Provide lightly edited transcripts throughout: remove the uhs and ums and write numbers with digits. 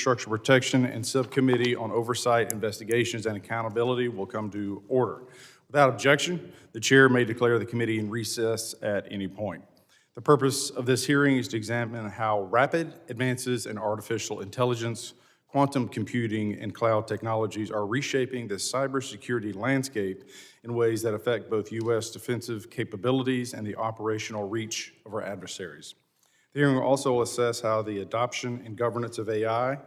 Infrastructure Protection and Subcommittee on Oversight, Investigations, and Accountability will come to order. Without objection, the chair may declare the committee in recess at any point. The purpose of this hearing is to examine how rapid advances in artificial intelligence, quantum computing, and cloud technologies are reshaping the cybersecurity landscape in ways that affect both U.S. defensive capabilities and the operational reach of our adversaries. The hearing will also assess how the adoption and governance of AI,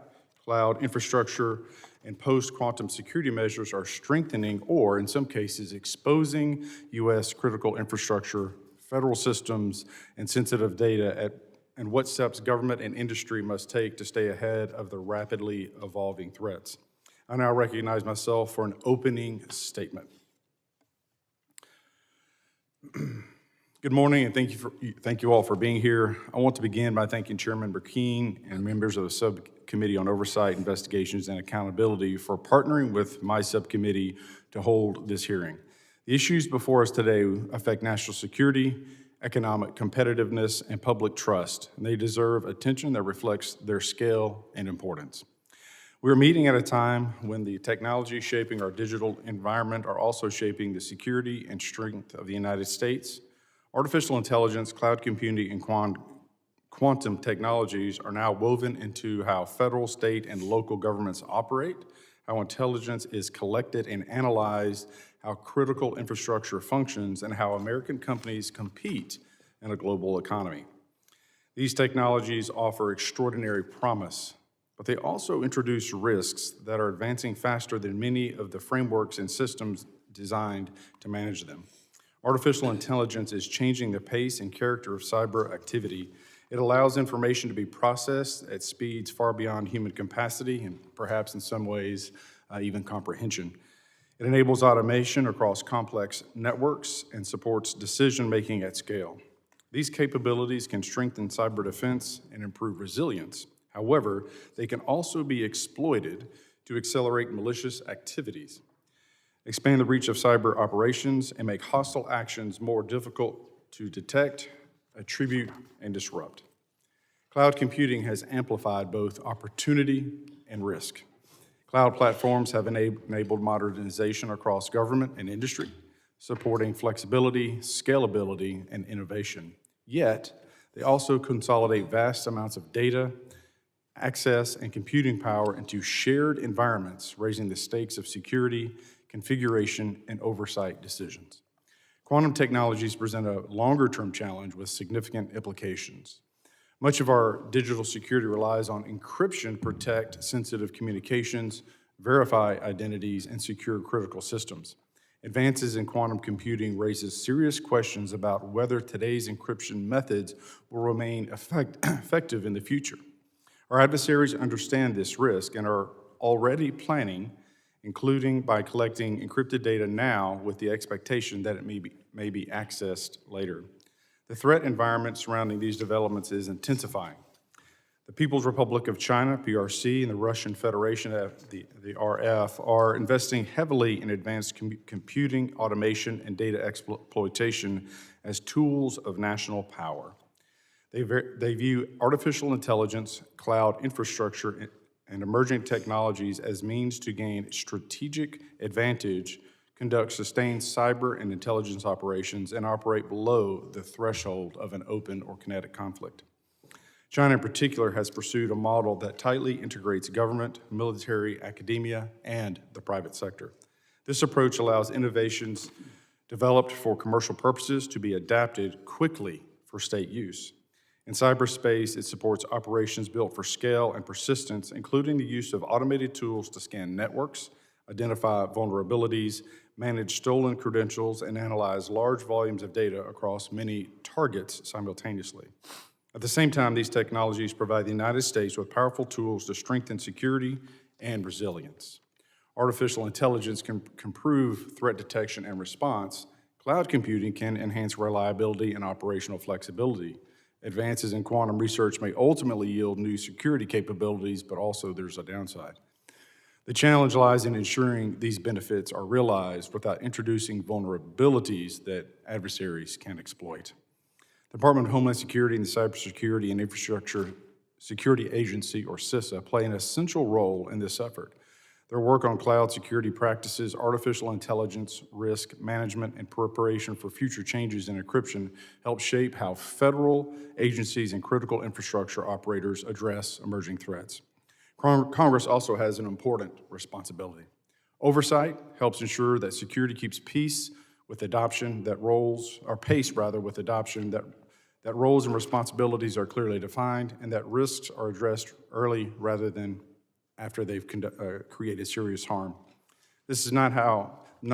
cloud infrastructure, and post-quantum security measures are strengthening or, in some cases, exposing U.S. critical infrastructure, federal systems, and sensitive data, and what steps government and industry must take to stay ahead of the rapidly evolving threats. I now recognize myself for an opening statement. Good morning, and thank you all for being here. I want to begin by thanking Chairman Burkeen and members of the Subcommittee on Oversight, Investigations, and Accountability for partnering with my subcommittee to hold this hearing. The issues before us today affect national security, economic competitiveness, and public trust, and they deserve attention that reflects their scale and importance. We're meeting at a time when the technology shaping our digital environment are also shaping the security and strength of the United States. Artificial intelligence, cloud computing, and quantum technologies are now woven into how federal, state, and local governments operate, how intelligence is collected and analyzed, how critical infrastructure functions, and how American companies compete in a global economy. These technologies offer extraordinary promise, but they also introduce risks that are advancing faster than many of the frameworks and systems designed to manage them. Artificial intelligence is changing the pace and character of cyber activity. It allows information to be processed at speeds far beyond human capacity and perhaps in some ways even comprehension. It enables automation across complex networks and supports decision-making at scale. These capabilities can strengthen cyber defense and improve resilience. However, they can also be exploited to accelerate malicious activities, expand the reach of cyber operations, and make hostile actions more difficult to detect, attribute, and disrupt. Cloud computing has amplified both opportunity and risk. Cloud platforms have enabled modernization across government and industry, supporting flexibility, scalability, and innovation. Yet, they also consolidate vast amounts of data, access, and computing power into shared environments, raising the stakes of security, configuration, and oversight decisions. Quantum technologies present a longer-term challenge with significant implications. Much of our digital security relies on encryption to protect sensitive communications, verify identities, and secure critical systems. Advances in quantum computing raises serious questions about whether today's encryption methods will remain effective in the future. Our adversaries understand this risk and are already planning, including by collecting encrypted data now with the expectation that it may be accessed later. The threat environment surrounding these developments is intensifying. The People's Republic of China, PRC, and the Russian Federation, the RF, are investing heavily in advanced computing, automation, and data exploitation as tools of national power. They view artificial intelligence, cloud infrastructure, and emerging technologies as means to gain strategic advantage, conduct sustained cyber and intelligence operations, and operate below the threshold of an open or kinetic conflict. China in particular has pursued a model that tightly integrates government, military, academia, and the private sector. This approach allows innovations developed for commercial purposes to be adapted quickly for state use. In cyberspace, it supports operations built for scale and persistence, including the use of automated tools to scan networks, identify vulnerabilities, manage stolen credentials, and analyze large volumes of data across many targets simultaneously. At the same time, these technologies provide the United States with powerful tools to strengthen security and resilience. Artificial intelligence can improve threat detection and response. Cloud computing can enhance reliability and operational flexibility. Advances in quantum research may ultimately yield new security capabilities, but also there's a downside. The challenge lies in ensuring these benefits are realized without introducing vulnerabilities that adversaries can exploit. The Department of Homeland Security and the Cybersecurity and Infrastructure Security Agency, or CISA, play an essential role in this effort. Their work on cloud security practices, artificial intelligence, risk management, and preparation for future changes in encryption help shape how federal agencies and critical infrastructure operators address emerging threats. Congress also has an important responsibility. Oversight helps ensure that security keeps pace with adoption, that roles and responsibilities are clearly defined, and that risks are addressed early rather than after they've created serious harm. This is not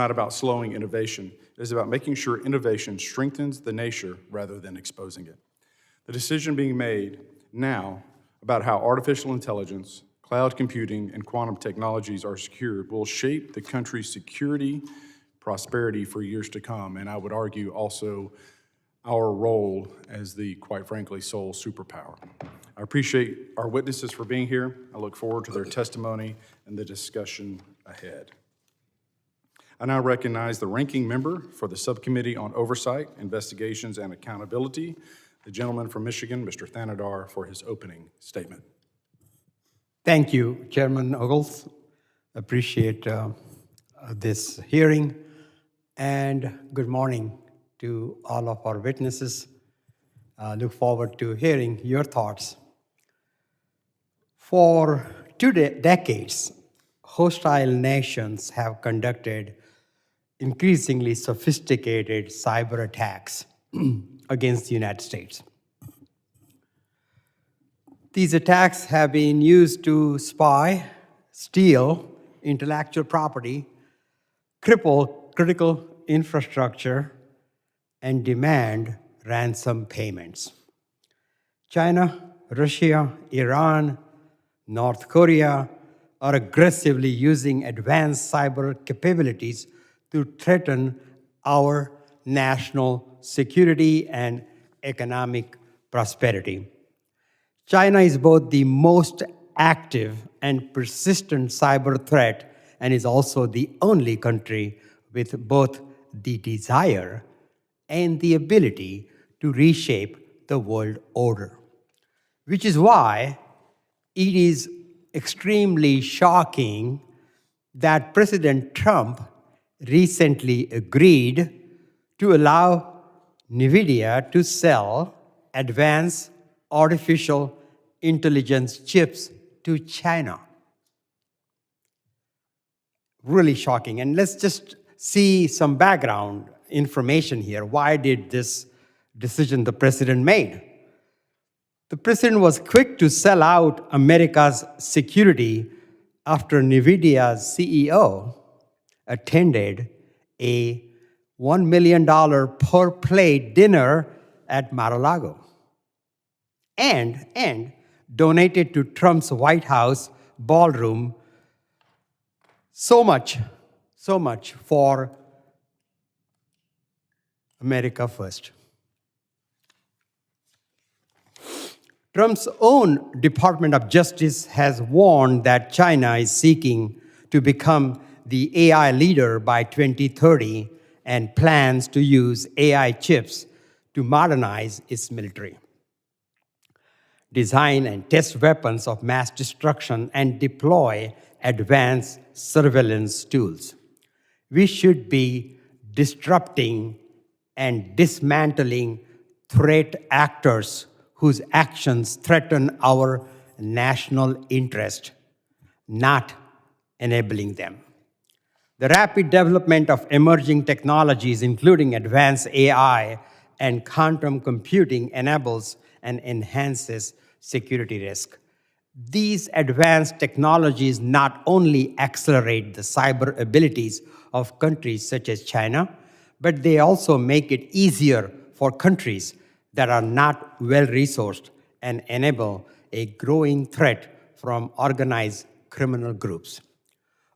about slowing innovation. It is about making sure innovation strengthens the nation rather than exposing it. The decision being made now about how artificial intelligence, cloud computing, and quantum technologies are secured will shape the country's security, prosperity for years to come, and I would argue also our role as the, quite frankly, sole superpower. I appreciate our witnesses for being here. I look forward to their testimony and the discussion ahead. I now recognize the ranking member for the Subcommittee on Oversight, Investigations, and Accountability, the gentleman from Michigan, Mr. Thanadar, for his opening statement. Thank you, Chairman Ogles. Appreciate this hearing, and good morning to all of our witnesses. Look forward to hearing your thoughts. For 2 decades, hostile nations have conducted increasingly sophisticated cyber attacks against the United States. These attacks have been used to spy, steal intellectual property, cripple critical infrastructure, and demand ransom payments. China, Russia, Iran, North Korea are aggressively using advanced cyber capabilities to threaten our national security and economic prosperity. China is both the most active and persistent cyber threat and is also the only country with both the desire and the ability to reshape the world order, which is why it is extremely shocking that President Trump recently agreed to allow NVIDIA to sell advanced artificial intelligence chips to China. Really shocking. And let's just see some background information here. Why did this decision the president made? The president was quick to sell out America's security after NVIDIA's CEO attended a $1 million per plate dinner at Mar-a-Lago and donated to Trump's White House ballroom so much for America first. Trump's own Department of Justice has warned that China is seeking to become the AI leader by 2030 and plans to use AI chips to modernize its military, design and test weapons of mass destruction, and deploy advanced surveillance tools. We should be disrupting and dismantling threat actors whose actions threaten our national interest, not enabling them. The rapid development of emerging technologies, including advanced AI and quantum computing, enables and enhances security risk. These advanced technologies not only accelerate the cyber abilities of countries such as China, but they also make it easier for countries that are not well-resourced and enable a growing threat from organized criminal groups.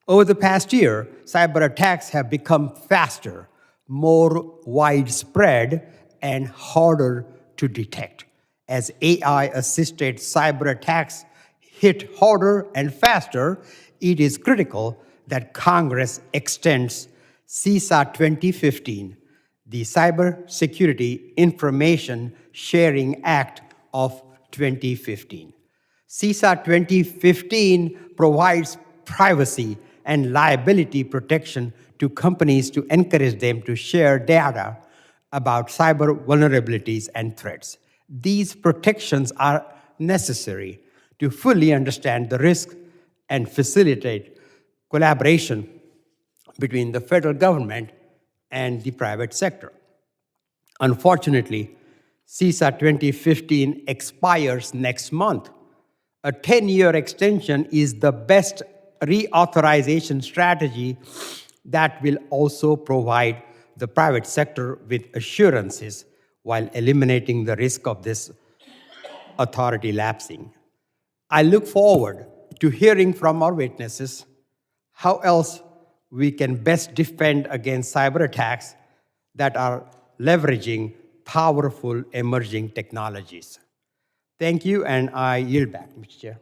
Over the past year, cyber attacks have become faster, more widespread, and harder to detect. As AI-assisted cyber attacks hit harder and faster, it is critical that Congress extends CISA 2015, the Cybersecurity Information Sharing Act of 2015. CISA 2015 provides privacy and liability protection to companies to encourage them to share data about cyber vulnerabilities and threats. These protections are necessary to fully understand the risk and facilitate collaboration between the federal government and the private sector. Unfortunately, CISA 2015 expires next month. A 10-year extension is the best reauthorization strategy that will also provide the private sector with assurances while eliminating the risk of this authority lapsing. I look forward to hearing from our witnesses how else we can best defend against cyber attacks that are leveraging powerful emerging technologies. Thank you, and I yield back, Mr. Chair.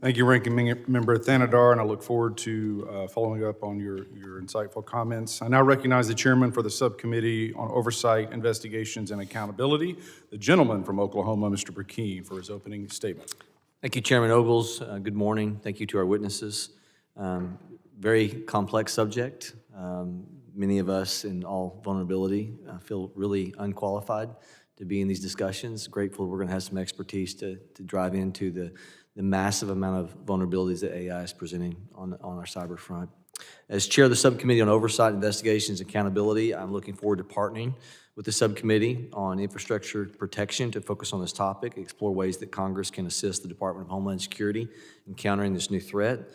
Thank you, Ranking Member Thanadar, and I look forward to following up on your insightful comments. I now recognize the chairman for the Subcommittee on Oversight, Investigations, and Accountability, the gentleman from Oklahoma, Mr. Burkeen, for his opening statement. Thank you, Chairman Ogles. Good morning. Thank you to our witnesses. Very complex subject. Many of us in all vulnerability feel really unqualified to be in these discussions. Grateful we're going to have some expertise to drive into the massive amount of vulnerabilities that AI is presenting on our cyber front. As chair of the Subcommittee on Oversight, Investigations, and Accountability, I'm looking forward to partnering with the Subcommittee on Infrastructure Protection to focus on this topic, explore ways that Congress can assist the Department of Homeland Security in countering this new threat.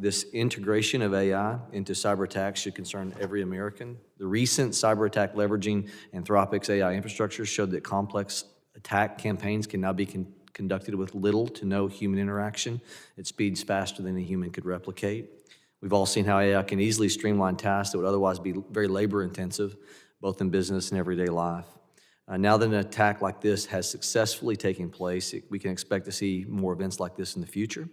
This integration of AI into cyber attacks should concern every American. The recent cyber attack leveraging Anthropic's AI infrastructure showed that complex attack campaigns can now be conducted with little to no human interaction at speeds faster than a human could replicate. We've all seen how AI can easily streamline tasks that would otherwise be very labor-intensive, both in business and everyday life. Now that an attack like this has successfully taken place, we can expect to see more events like this in the future.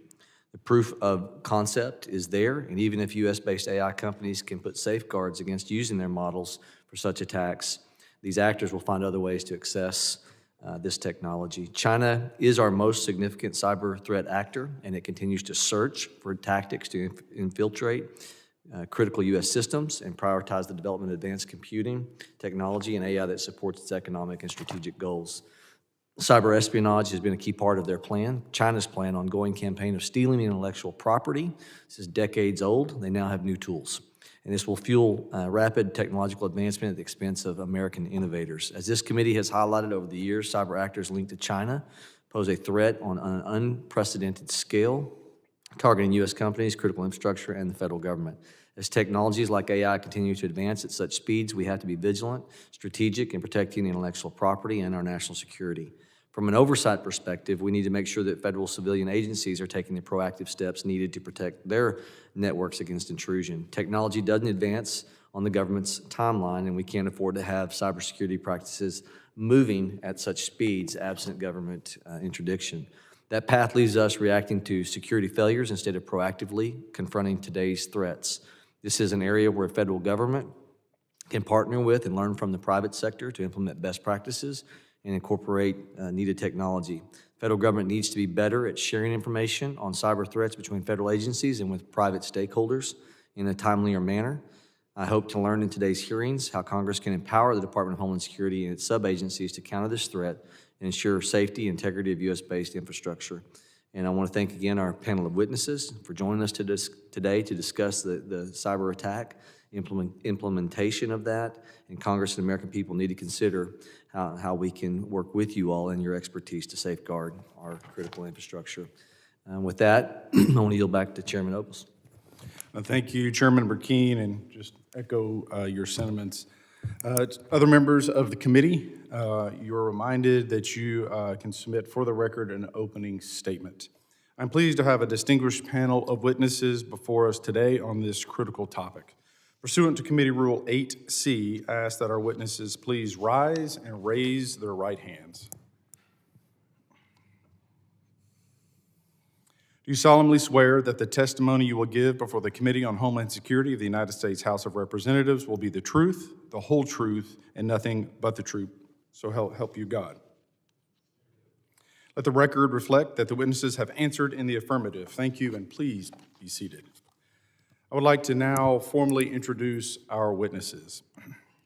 The proof of concept is there, and even if US-based AI companies can put safeguards against using their models for such attacks, these actors will find other ways to access this technology. China is our most significant cyber threat actor, and it continues to search for tactics to infiltrate critical U.S. systems and prioritize the development of advanced computing technology and AI that supports its economic and strategic goals. Cyber espionage has been a key part of their plan. China's plan, ongoing campaign of stealing intellectual property. This is decades old. They now have new tools. And this will fuel rapid technological advancement at the expense of American innovators. As this committee has highlighted over the years, cyber actors linked to China pose a threat on an unprecedented scale, targeting U.S. companies, critical infrastructure, and the federal government. As technologies like AI continue to advance at such speeds, we have to be vigilant, strategic in protecting intellectual property and our national security. From an oversight perspective, we need to make sure that federal civilian agencies are taking the proactive steps needed to protect their networks against intrusion. Technology doesn't advance on the government's timeline, and we can't afford to have cybersecurity practices moving at such speeds absent government interdiction. That path leaves us reacting to security failures instead of proactively confronting today's threats. This is an area where federal government can partner with and learn from the private sector to implement best practices and incorporate needed technology. Federal government needs to be better at sharing information on cyber threats between federal agencies and with private stakeholders in a timelier manner. I hope to learn in today's hearings how Congress can empower the Department of Homeland Security and its sub-agencies to counter this threat and ensure safety and integrity of U.S.-based infrastructure. And I want to thank again our panel of witnesses for joining us today to discuss the cyber attack, implementation of that, and Congress and American people need to consider how we can work with you all and your expertise to safeguard our critical infrastructure. With that, I want to yield back to Chairman Ogles. Thank you, Chairman Burkeen, and just echo your sentiments. Other members of the committee, you are reminded that you can submit for the record an opening statement. I'm pleased to have a distinguished panel of witnesses before us today on this critical topic. Pursuant to Committee Rule 8C, I ask that our witnesses please rise and raise their right hands. Do you solemnly swear that the testimony you will give before the Committee on Homeland Security of the United States House of Representatives will be the truth, the whole truth, and nothing but the truth? So help you God. Let the record reflect that the witnesses have answered in the affirmative. Thank you, and please be seated. I would like to now formally introduce our witnesses.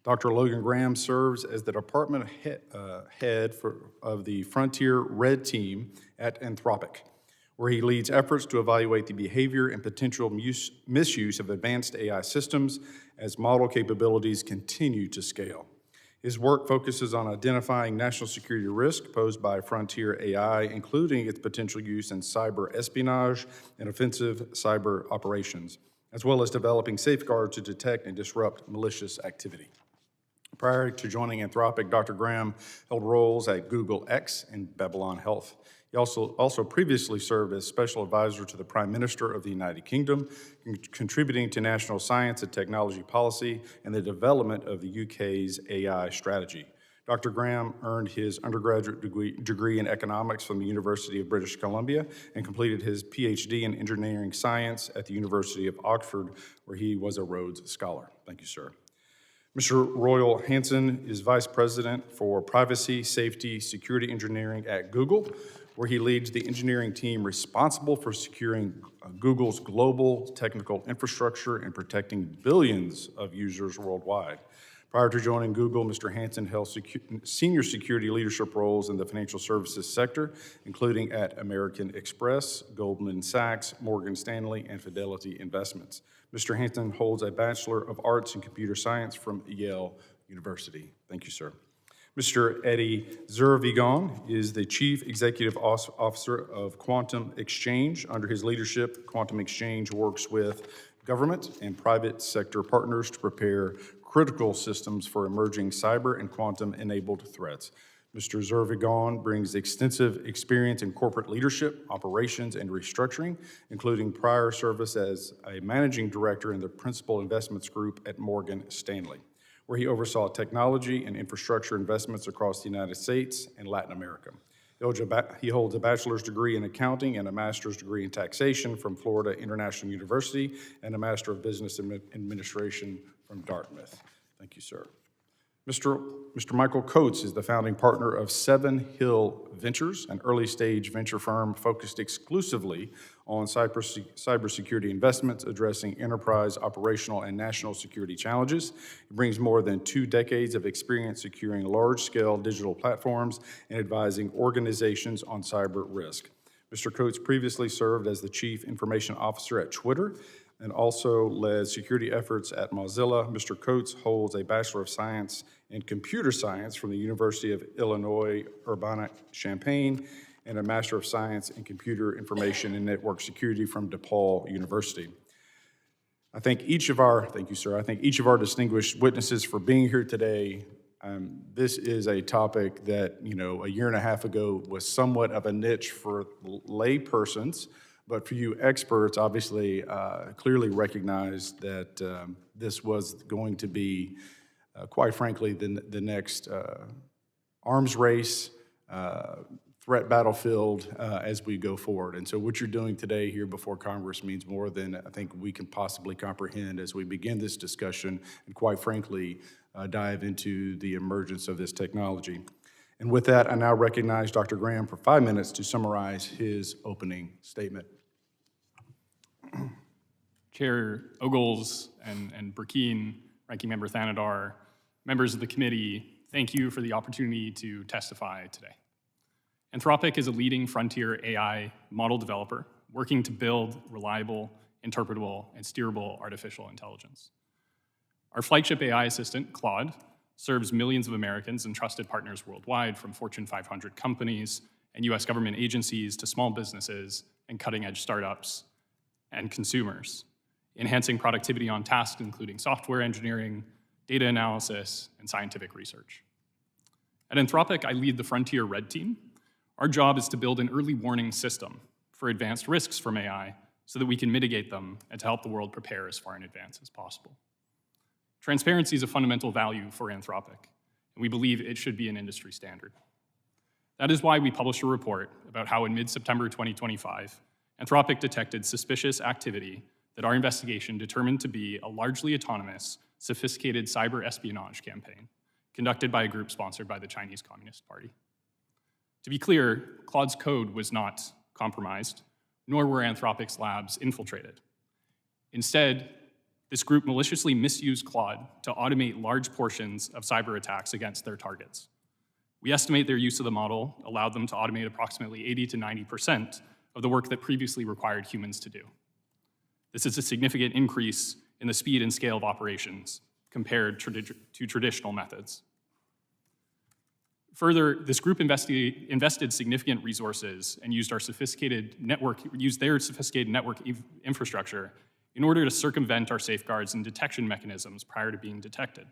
Dr. Logan Graham serves as the department head of the Frontier Red Team at Anthropic, where he leads efforts to evaluate the behavior and potential misuse of advanced AI systems as model capabilities continue to scale. His work focuses on identifying national security risk posed by frontier AI, including its potential use in cyber espionage and offensive cyber operations, as well as developing safeguards to detect and disrupt malicious activity. Prior to joining Anthropic, Dr. Graham held roles at Google X and Babylon Health. He also previously served as special advisor to the Prime Minister of the United Kingdom, contributing to national science and technology policy and the development of the UK's AI strategy. Dr. Graham earned his undergraduate degree in economics from the University of British Columbia and completed his PhD in engineering science at the University of Oxford, where he was a Rhodes Scholar. Thank you, sir. Mr. Royal Hansen is Vice President for Privacy, Safety, Security Engineering at Google, where he leads the engineering team responsible for securing Google's global technical infrastructure and protecting billions of users worldwide. Prior to joining Google, Mr. Hansen held senior security leadership roles in the financial services sector, including at American Express, Goldman Sachs, Morgan Stanley, and Fidelity Investments. Mr. Hansen holds a Bachelor of Arts in Computer Science from Yale University. Thank you, sir. Mr. Eddy Zervigon is the Chief Executive Officer of Quantum Xchange. Under his leadership, Quantum Xchange works with government and private sector partners to prepare critical systems for emerging cyber and quantum-enabled threats. Mr. Zervigon brings extensive experience in corporate leadership, operations, and restructuring, including prior service as a managing director in the Principal Investments Group at Morgan Stanley, where he oversaw technology and infrastructure investments across the United States and Latin America. He holds a bachelor's degree in accounting and a master's degree in taxation from Florida International University and a Master of Business Administration from Dartmouth. Thank you, sir. Mr. Michael Coates is the founding partner of Seven Hill Ventures, an early-stage venture firm focused exclusively on cybersecurity investments, addressing enterprise, operational, and national security challenges. He brings more than 2 decades of experience securing large-scale digital platforms and advising organizations on cyber risk. Mr. Coates previously served as the Chief Information Officer at Twitter and also led security efforts at Mozilla. Mr. Coates holds a Bachelor of Science in Computer Science from the University of Illinois Urbana-Champaign and a Master of Science in Computer Information and Network Security from DePaul University. Thank you, sir. I thank each of our distinguished witnesses for being here today. This is a topic that, a year and a half ago was somewhat of a niche for lay persons, but for you experts, obviously, clearly recognized that this was going to be, quite frankly, the next arms race, threat battlefield as we go forward. And so what you're doing today here before Congress means more than I think we can possibly comprehend as we begin this discussion and, quite frankly, dive into the emergence of this technology. And with that, I now recognize Dr. Graham for 5 minutes to summarize his opening statement. Chair Ogles and Burkeen, Ranking Member Thanadar, members of the committee, thank you for the opportunity to testify today. Anthropic is a leading frontier AI model developer working to build reliable, interpretable, and steerable artificial intelligence. Our flagship AI assistant, Claude, serves millions of Americans and trusted partners worldwide, from Fortune 500 companies and US government agencies to small businesses and cutting-edge startups and consumers, enhancing productivity on tasks including software engineering, data analysis, and scientific research. At Anthropic, I lead the Frontier Red Team. Our job is to build an early warning system for advanced risks from AI so that we can mitigate them and to help the world prepare as far in advance as possible. Transparency is a fundamental value for Anthropic, and we believe it should be an industry standard. That is why we published a report about how in mid-September 2025, Anthropic detected suspicious activity that our investigation determined to be a largely autonomous, sophisticated cyber espionage campaign conducted by a group sponsored by the Chinese Communist Party. To be clear, Claude's code was not compromised, nor were Anthropic's labs infiltrated. Instead, this group maliciously misused Claude to automate large portions of cyber attacks against their targets. We estimate their use of the model allowed them to automate approximately 80 to 90% of the work that previously required humans to do. This is a significant increase in the speed and scale of operations compared to traditional methods. Further, this group invested significant resources and used their sophisticated network infrastructure in order to circumvent our safeguards and detection mechanisms prior to being detected.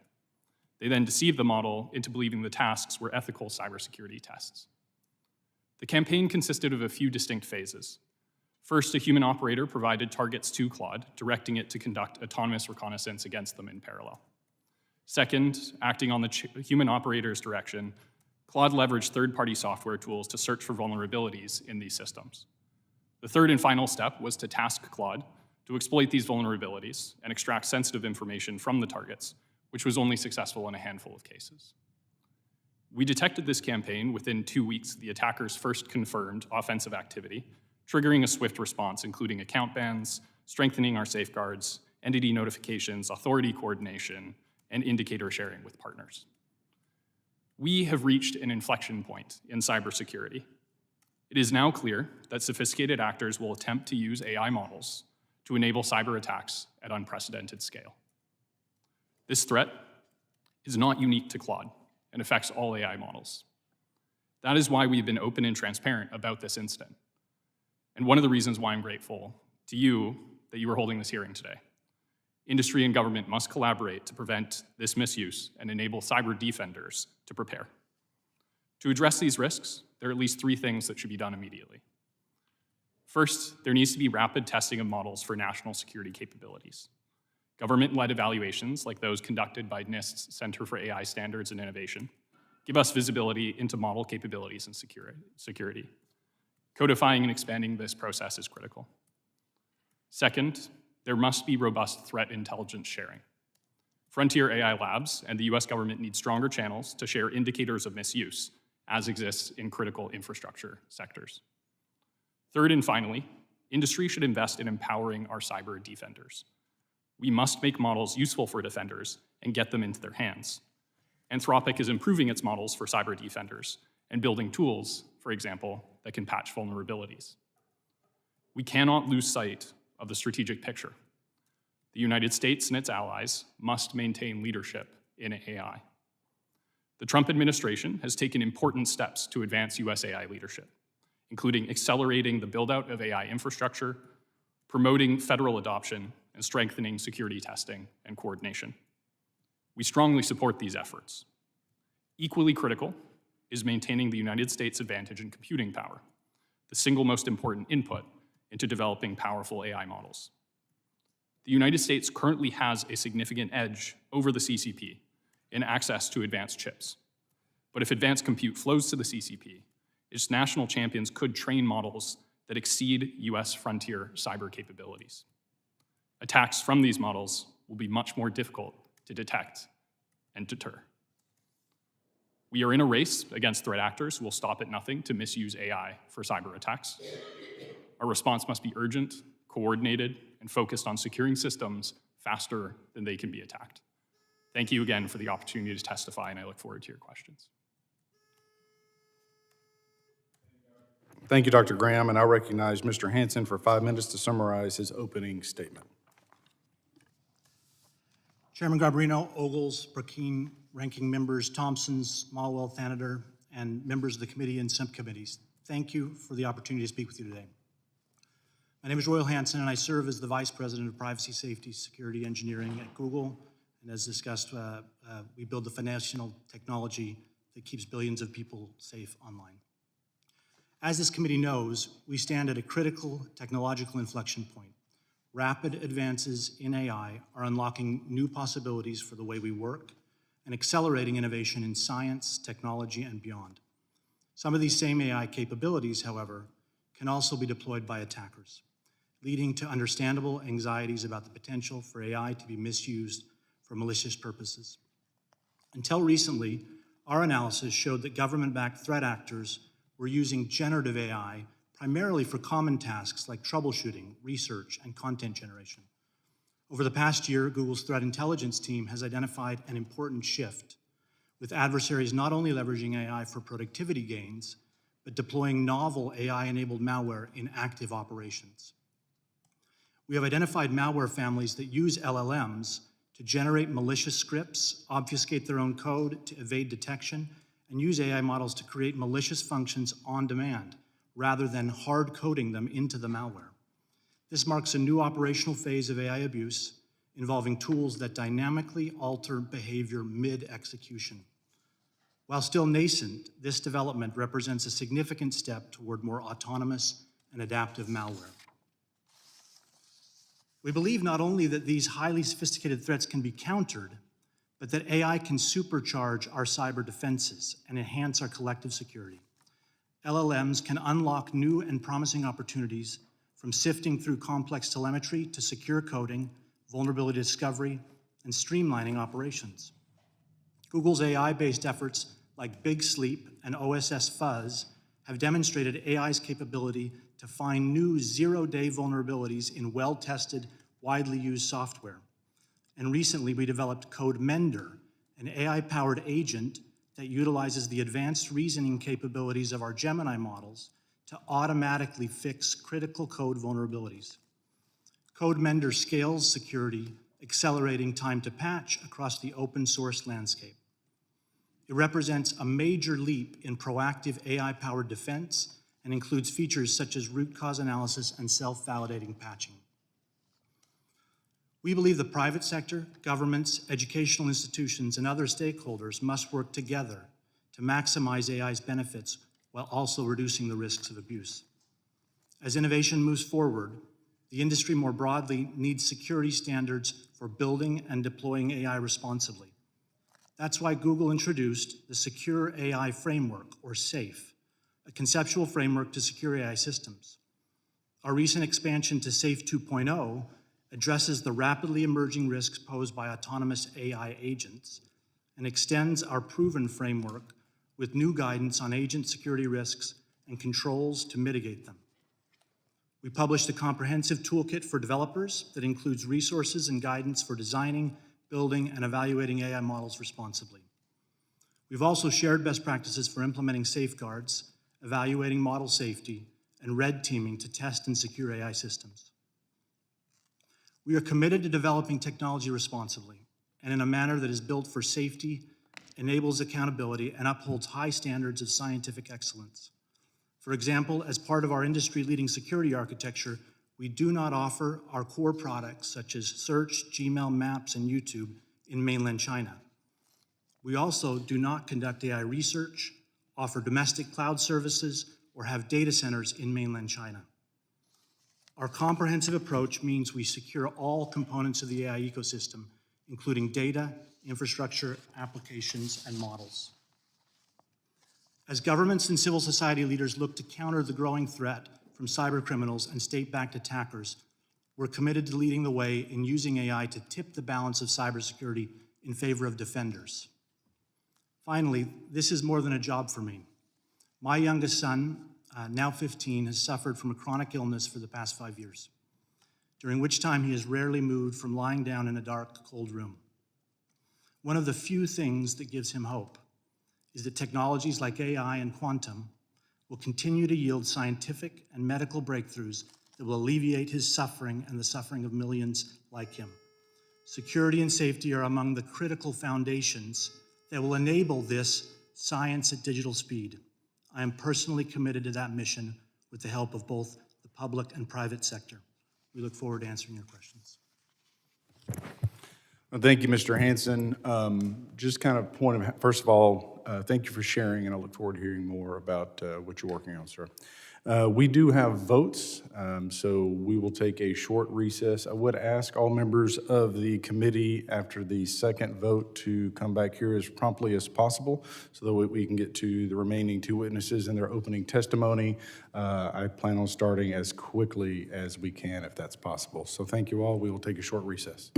They then deceived the model into believing the tasks were ethical cybersecurity tests. The campaign consisted of a few distinct phases. First, a human operator provided targets to Claude, directing it to conduct autonomous reconnaissance against them in parallel. Second, acting on the human operator's direction, Claude leveraged third-party software tools to search for vulnerabilities in these systems. The third and final step was to task Claude to exploit these vulnerabilities and extract sensitive information from the targets, which was only successful in a handful of cases. We detected this campaign within 2 weeks of the attackers' first confirmed offensive activity, triggering a swift response, including account bans, strengthening our safeguards, entity notifications, authority coordination, and indicator sharing with partners. We have reached an inflection point in cybersecurity. It is now clear that sophisticated actors will attempt to use AI models to enable cyber attacks at unprecedented scale. This threat is not unique to Claude and affects all AI models. That is why we've been open and transparent about this incident, and one of the reasons why I'm grateful to you that you are holding this hearing today. Industry and government must collaborate to prevent this misuse and enable cyber defenders to prepare. To address these risks, there are at least 3 things that should be done immediately. First, there needs to be rapid testing of models for national security capabilities. Government-led evaluations, like those conducted by NIST's Center for AI Standards and Innovation, give us visibility into model capabilities and security. Codifying and expanding this process is critical. Second, there must be robust threat intelligence sharing. Frontier AI labs and the US government need stronger channels to share indicators of misuse, as exists in critical infrastructure sectors. Third and finally, industry should invest in empowering our cyber defenders. We must make models useful for defenders and get them into their hands. Anthropic is improving its models for cyber defenders and building tools, for example, that can patch vulnerabilities. We cannot lose sight of the strategic picture. The United States and its allies must maintain leadership in AI. The Trump administration has taken important steps to advance US AI leadership, including accelerating the build-out of AI infrastructure, promoting federal adoption, and strengthening security testing and coordination. We strongly support these efforts. Equally critical is maintaining the United States' advantage in computing power, the single most important input into developing powerful AI models. The United States currently has a significant edge over the CCP in access to advanced chips. But if advanced compute flows to the CCP, its national champions could train models that exceed US frontier cyber capabilities. Attacks from these models will be much more difficult to detect and deter. We are in a race against threat actors who will stop at nothing to misuse AI for cyber attacks. Our response must be urgent, coordinated, and focused on securing systems faster than they can be attacked. Thank you again for the opportunity to testify, and I look forward to your questions. Thank you, Dr. Graham, and I recognize Mr. Hansen for 5 minutes to summarize his opening statement. Chairman Garbarino, Ogles, Burkeen, ranking members Thompson, Smallwell, Thanader, and members of the committee and subcommittees, thank you for the opportunity to speak with you today. My name is Royal Hansen, and I serve as the Vice President of Privacy, Safety, Security, Engineering at Google. And as discussed, we build the foundational technology that keeps billions of people safe online. As this committee knows, we stand at a critical technological inflection point. Rapid advances in AI are unlocking new possibilities for the way we work and accelerating innovation in science, technology, and beyond. Some of these same AI capabilities, however, can also be deployed by attackers, leading to understandable anxieties about the potential for AI to be misused for malicious purposes. Until recently, our analysis showed that government-backed threat actors we're using generative AI primarily for common tasks like troubleshooting, research, and content generation. Over the past year, Google's threat intelligence team has identified an important shift, with adversaries not only leveraging AI for productivity gains, but deploying novel AI-enabled malware in active operations. We have identified malware families that use LLMs to generate malicious scripts, obfuscate their own code to evade detection, and use AI models to create malicious functions on demand, rather than hard coding them into the malware. This marks a new operational phase of AI abuse involving tools that dynamically alter behavior mid-execution. While still nascent, this development represents a significant step toward more autonomous and adaptive malware. We believe not only that these highly sophisticated threats can be countered, but that AI can supercharge our cyber defenses and enhance our collective security. LLMs can unlock new and promising opportunities, from sifting through complex telemetry to secure coding, vulnerability discovery, and streamlining operations. Google's AI-based efforts like Big Sleep and OSS Fuzz have demonstrated AI's capability to find new zero-day vulnerabilities in well-tested, widely used software. And recently, we developed Code Mender, an AI-powered agent that utilizes the advanced reasoning capabilities of our Gemini models to automatically fix critical code vulnerabilities. Code Mender scales security, accelerating time to patch across the open source landscape. It represents a major leap in proactive AI-powered defense and includes features such as root cause analysis and self-validating patching. We believe the private sector, governments, educational institutions, and other stakeholders must work together to maximize AI's benefits while also reducing the risks of abuse. As innovation moves forward, the industry more broadly needs security standards for building and deploying AI responsibly. That's why Google introduced the Secure AI Framework, or SAFE, a conceptual framework to secure AI systems. Our recent expansion to SAFE 2.0 addresses the rapidly emerging risks posed by autonomous AI agents and extends our proven framework with new guidance on agent security risks and controls to mitigate them. We published a comprehensive toolkit for developers that includes resources and guidance for designing, building, and evaluating AI models responsibly. We've also shared best practices for implementing safeguards, evaluating model safety, and red teaming to test and secure AI systems. We are committed to developing technology responsibly and in a manner that is built for safety, enables accountability, and upholds high standards of scientific excellence. For example, as part of our industry-leading security architecture, we do not offer our core products such as Search, Gmail, Maps, and YouTube in mainland China. We also do not conduct AI research, offer domestic cloud services, or have data centers in mainland China. Our comprehensive approach means we secure all components of the AI ecosystem, including data, infrastructure, applications, and models. As governments and civil society leaders look to counter the growing threat from cyber criminals and state-backed attackers, we're committed to leading the way in using AI to tip the balance of cybersecurity in favor of defenders. Finally, this is more than a job for me. My youngest son, now 15, has suffered from a chronic illness for the past 5 years, during which time he has rarely moved from lying down in a dark, cold room. One of the few things that gives him hope is that technologies like AI and quantum will continue to yield scientific and medical breakthroughs that will alleviate his suffering and the suffering of millions like him. Security and safety are among the critical foundations that will enable this science at digital speed. I am personally committed to that mission with the help of both the public and private sector. We look forward to answering your questions. Well, thank you, Mr. Hansen. Just kind of point of, first of all, thank you for sharing, and I look forward to hearing more about what you're working on, sir. We do have votes, so we will take a short recess. I would ask all members of the committee after the second vote to come back here as promptly as possible so that we can get to the remaining two witnesses and their opening testimony. I plan on starting as quickly as we can if that's possible. So thank you all. We will take a short recess.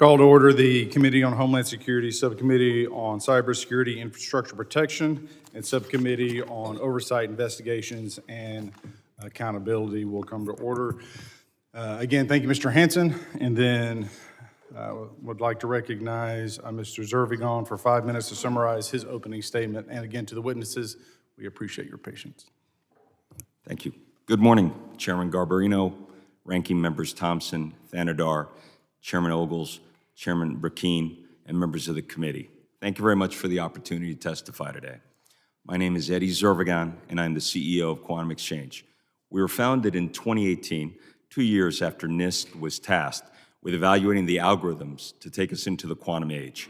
Call to order the Committee on Homeland Security, Subcommittee on Cybersecurity, Infrastructure Protection, and Subcommittee on Oversight, Investigations, and Accountability will come to order. Again, thank you, Mr. Hansen, and then would like to recognize Mr. Zervigon for 5 minutes to summarize his opening statement. And again, to the witnesses, we appreciate your patience. Thank you. Good morning, Chairman Garbarino, Ranking Members Thompson, Thanadar, Chairman Ogles, Chairman Burkeen, and members of the committee. Thank you very much for the opportunity to testify today. My name is Eddy Zervigon, and I'm the CEO of Quantum Xchange. We were founded in 2018, 2 years after NIST was tasked with evaluating the algorithms to take us into the quantum age.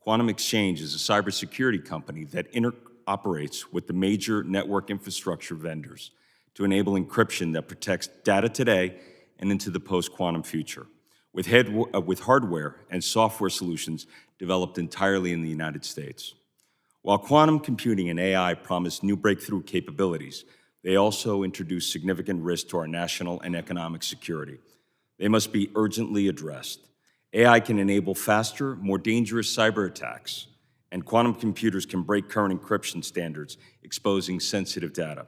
Quantum Xchange is a cybersecurity company that interoperates with the major network infrastructure vendors to enable encryption that protects data today and into the post-quantum future, with hardware and software solutions developed entirely in the United States. While quantum computing and AI promise new breakthrough capabilities, they also introduce significant risk to our national and economic security. They must be urgently addressed. AI can enable faster, more dangerous cyber attacks, and quantum computers can break current encryption standards, exposing sensitive data.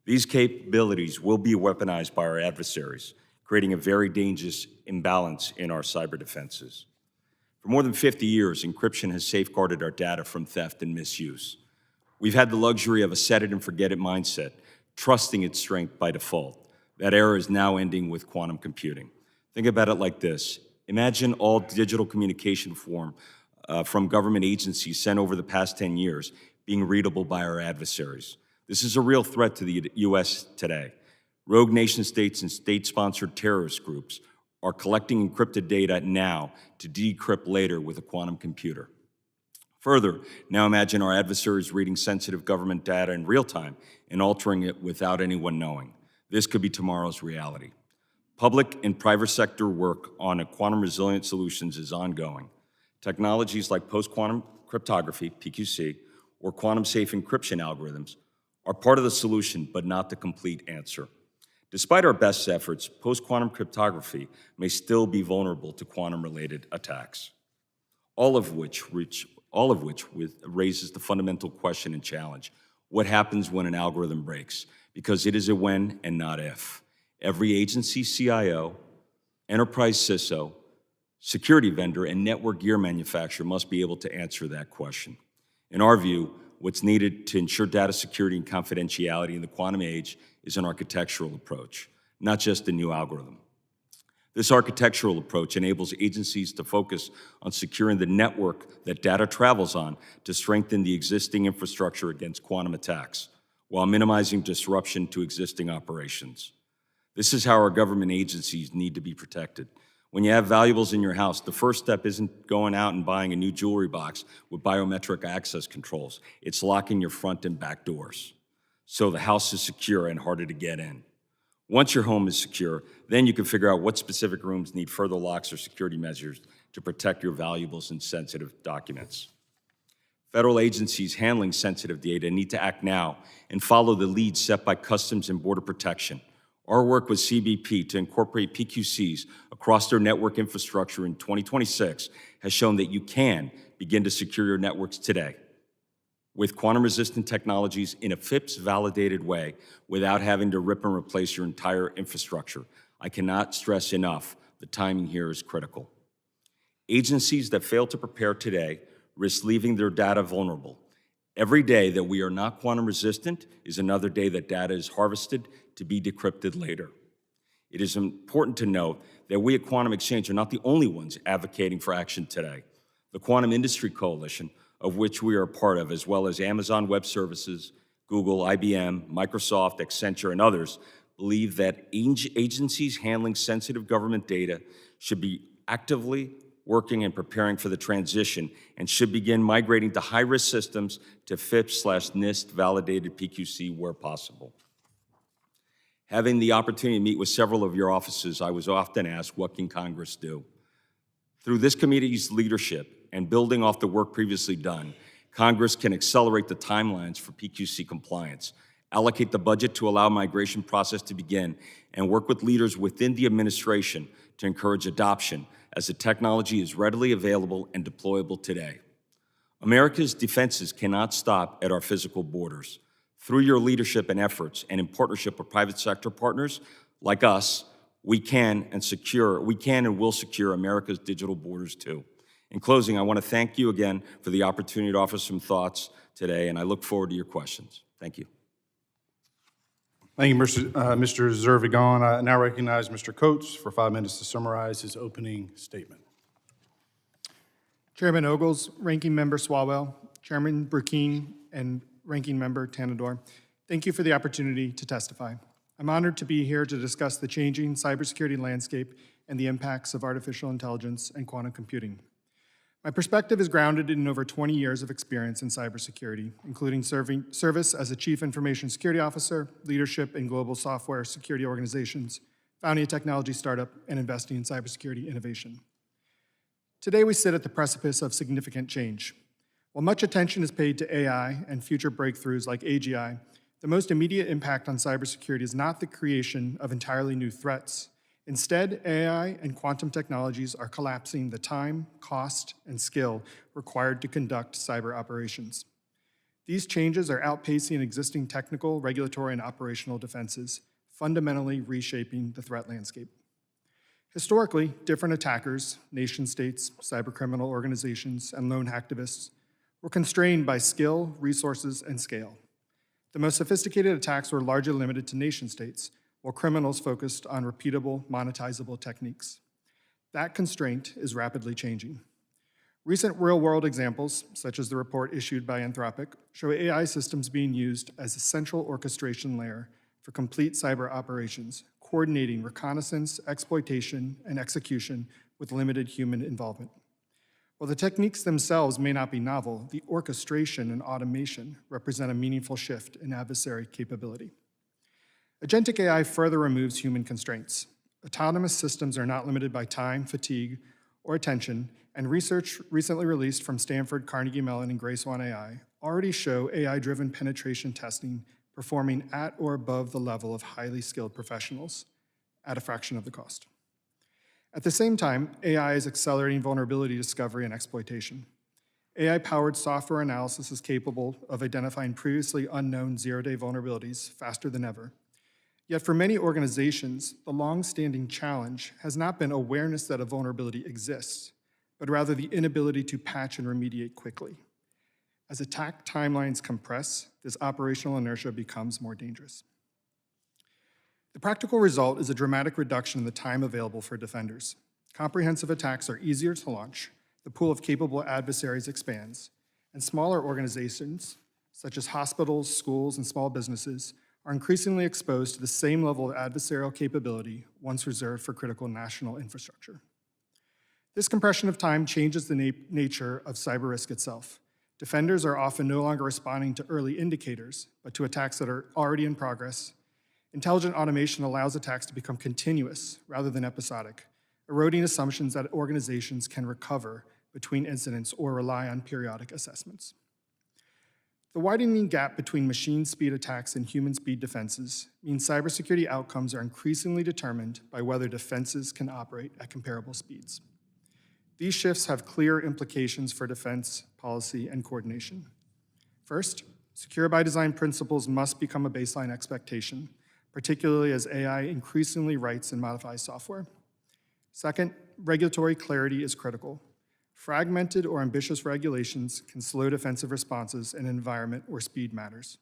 These capabilities will be weaponized by our adversaries, creating a very dangerous imbalance in our cyber defenses. For more than 50 years, encryption has safeguarded our data from theft and misuse. We've had the luxury of a set-it-and-forget-it mindset, trusting its strength by default. That era is now ending with quantum computing. Think about it like this. Imagine all digital communication from government agencies sent over the past 10 years being readable by our adversaries. This is a real threat to the U.S. today. Rogue nation-states and state-sponsored terrorist groups are collecting encrypted data now to decrypt later with a quantum computer. Further, now imagine our adversaries reading sensitive government data in real time and altering it without anyone knowing. This could be tomorrow's reality. Public and private sector work on a quantum resilient solutions is ongoing. Technologies like post-quantum cryptography, PQC, or quantum-safe encryption algorithms are part of the solution, but not the complete answer. Despite our best efforts, post-quantum cryptography may still be vulnerable to quantum-related attacks, all of which raises the fundamental question and challenge: what happens when an algorithm breaks? Because it is a when and not if. Every agency CIO, enterprise CISO, security vendor, and network gear manufacturer must be able to answer that question. In our view, what's needed to ensure data security and confidentiality in the quantum age is an architectural approach, not just a new algorithm. This architectural approach enables agencies to focus on securing the network that data travels on to strengthen the existing infrastructure against quantum attacks, while minimizing disruption to existing operations. This is how our government agencies need to be protected. When you have valuables in your house, the first step isn't going out and buying a new jewelry box with biometric access controls. It's locking your front and back doors, so the house is secure and harder to get in. Once your home is secure, then you can figure out what specific rooms need further locks or security measures to protect your valuables and sensitive documents. Federal agencies handling sensitive data need to act now and follow the lead set by Customs and Border Protection. Our work with CBP to incorporate PQCs across their network infrastructure in 2026 has shown that you can begin to secure your networks today with quantum-resistant technologies in a FIPS-validated way without having to rip and replace your entire infrastructure. I cannot stress enough, the timing here is critical. Agencies that fail to prepare today risk leaving their data vulnerable. Every day that we are not quantum-resistant is another day that data is harvested to be decrypted later. It is important to note that we at Quantum Xchange are not the only ones advocating for action today. The Quantum Industry Coalition, of which we are a part of, as well as Amazon Web Services, Google, IBM, Microsoft, Accenture, and others, believe that agencies handling sensitive government data should be actively working and preparing for the transition and should begin migrating to high-risk systems to FIPS/NIST-validated PQC where possible. Having the opportunity to meet with several of your offices, I was often asked, what can Congress do? Through this committee's leadership and building off the work previously done, Congress can accelerate the timelines for PQC compliance, allocate the budget to allow migration process to begin, and work with leaders within the administration to encourage adoption as the technology is readily available and deployable today. America's defenses cannot stop at our physical borders. Through your leadership and efforts, and in partnership with private sector partners like us, we can and will secure America's digital borders too. In closing, I want to thank you again for the opportunity to offer some thoughts today, and I look forward to your questions. Thank you. Thank you, Mr. Zervigon. I now recognize Mr. Coates for 5 minutes to summarize his opening statement. Chairman Ogles, Ranking Member Swalwell, Chairman Burkeen, and Ranking Member Tanador, thank you for the opportunity to testify. I'm honored to be here to discuss the changing cybersecurity landscape and the impacts of artificial intelligence and quantum computing. My perspective is grounded in over 20 years of experience in cybersecurity, including service as a Chief Information Security Officer, leadership in global software security organizations, founding a technology startup, and investing in cybersecurity innovation. Today, we sit at the precipice of significant change. While much attention is paid to AI and future breakthroughs like AGI, the most immediate impact on cybersecurity is not the creation of entirely new threats. Instead, AI and quantum technologies are collapsing the time, cost, and skill required to conduct cyber operations. These changes are outpacing existing technical, regulatory, and operational defenses, fundamentally reshaping the threat landscape. Historically, different attackers, nation-states, cybercriminal organizations, and lone hacktivists were constrained by skill, resources, and scale. The most sophisticated attacks were largely limited to nation-states, while criminals focused on repeatable, monetizable techniques. That constraint is rapidly changing. Recent real-world examples, such as the report issued by Anthropic, show AI systems being used as a central orchestration layer for complete cyber operations, coordinating reconnaissance, exploitation, and execution with limited human involvement. While the techniques themselves may not be novel, the orchestration and automation represent a meaningful shift in adversary capability. Agentic AI further removes human constraints. Autonomous systems are not limited by time, fatigue, or attention, and research recently released from Stanford, Carnegie Mellon, and Grace One AI already show AI-driven penetration testing performing at or above the level of highly skilled professionals at a fraction of the cost. At the same time, AI is accelerating vulnerability discovery and exploitation. AI-powered software analysis is capable of identifying previously unknown zero-day vulnerabilities faster than ever. Yet for many organizations, the long-standing challenge has not been awareness that a vulnerability exists, but rather the inability to patch and remediate quickly. As attack timelines compress, this operational inertia becomes more dangerous. The practical result is a dramatic reduction in the time available for defenders. Comprehensive attacks are easier to launch, the pool of capable adversaries expands, and smaller organizations, such as hospitals, schools, and small businesses, are increasingly exposed to the same level of adversarial capability once reserved for critical national infrastructure. This compression of time changes the nature of cyber risk itself. Defenders are often no longer responding to early indicators, but to attacks that are already in progress. Intelligent automation allows attacks to become continuous rather than episodic, eroding assumptions that organizations can recover between incidents or rely on periodic assessments. The widening gap between machine speed attacks and human speed defenses means cybersecurity outcomes are increasingly determined by whether defenses can operate at comparable speeds. These shifts have clear implications for defense, policy, and coordination. First, secure by design principles must become a baseline expectation, particularly as AI increasingly writes and modifies software. Second, regulatory clarity is critical. Fragmented or ambitious regulations can slow defensive responses in an environment where speed matters.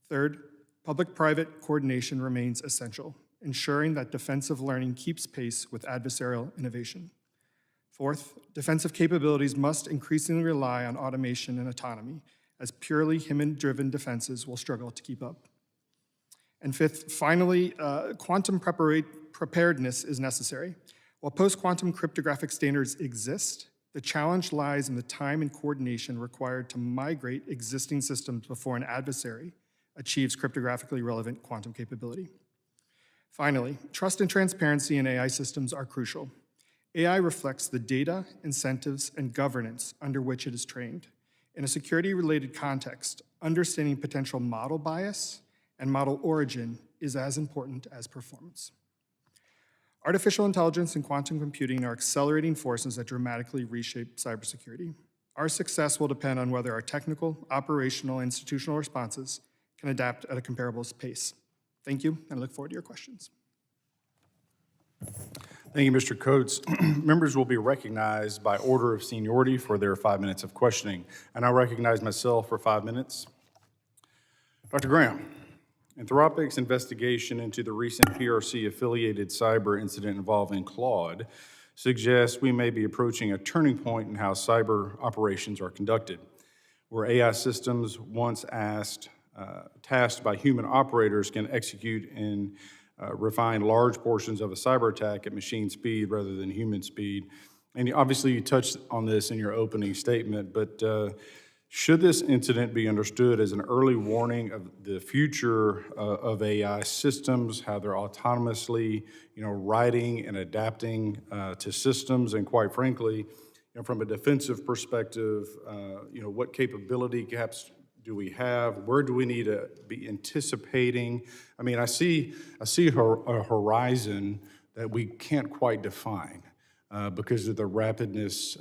Third, public-private coordination remains essential, ensuring that defensive learning keeps pace with adversarial innovation. Fourth, defensive capabilities must increasingly rely on automation and autonomy, as purely human-driven defenses will struggle to keep up. And fifth, finally, quantum preparedness is necessary. While post-quantum cryptographic standards exist, the challenge lies in the time and coordination required to migrate existing systems before an adversary achieves cryptographically relevant quantum capability. Finally, trust and transparency in AI systems are crucial. AI reflects the data, incentives, and governance under which it is trained. In a security-related context, understanding potential model bias and model origin is as important as performance. Artificial intelligence and quantum computing are accelerating forces that dramatically reshape cybersecurity. Our success will depend on whether our technical, operational, and institutional responses can adapt at a comparable pace. Thank you, and I look forward to your questions. Thank you, Mr. Coates. Members will be recognized by order of seniority for their 5 minutes of questioning. And I recognize myself for 5 minutes. Dr. Graham, Anthropic's investigation into the recent PRC-affiliated cyber incident involving Claude suggests we may be approaching a turning point in how cyber operations are conducted, where AI systems once tasked by human operators can execute and refine large portions of a cyber attack at machine speed rather than human speed. And obviously you touched on this in your opening statement, but should this incident be understood as an early warning of the future of AI systems, how they're autonomously, writing and adapting to systems, and quite frankly, from a defensive perspective, what capability gaps do we have? Where do we need to be anticipating? I mean, I see a horizon that we can't quite define because of the rapidness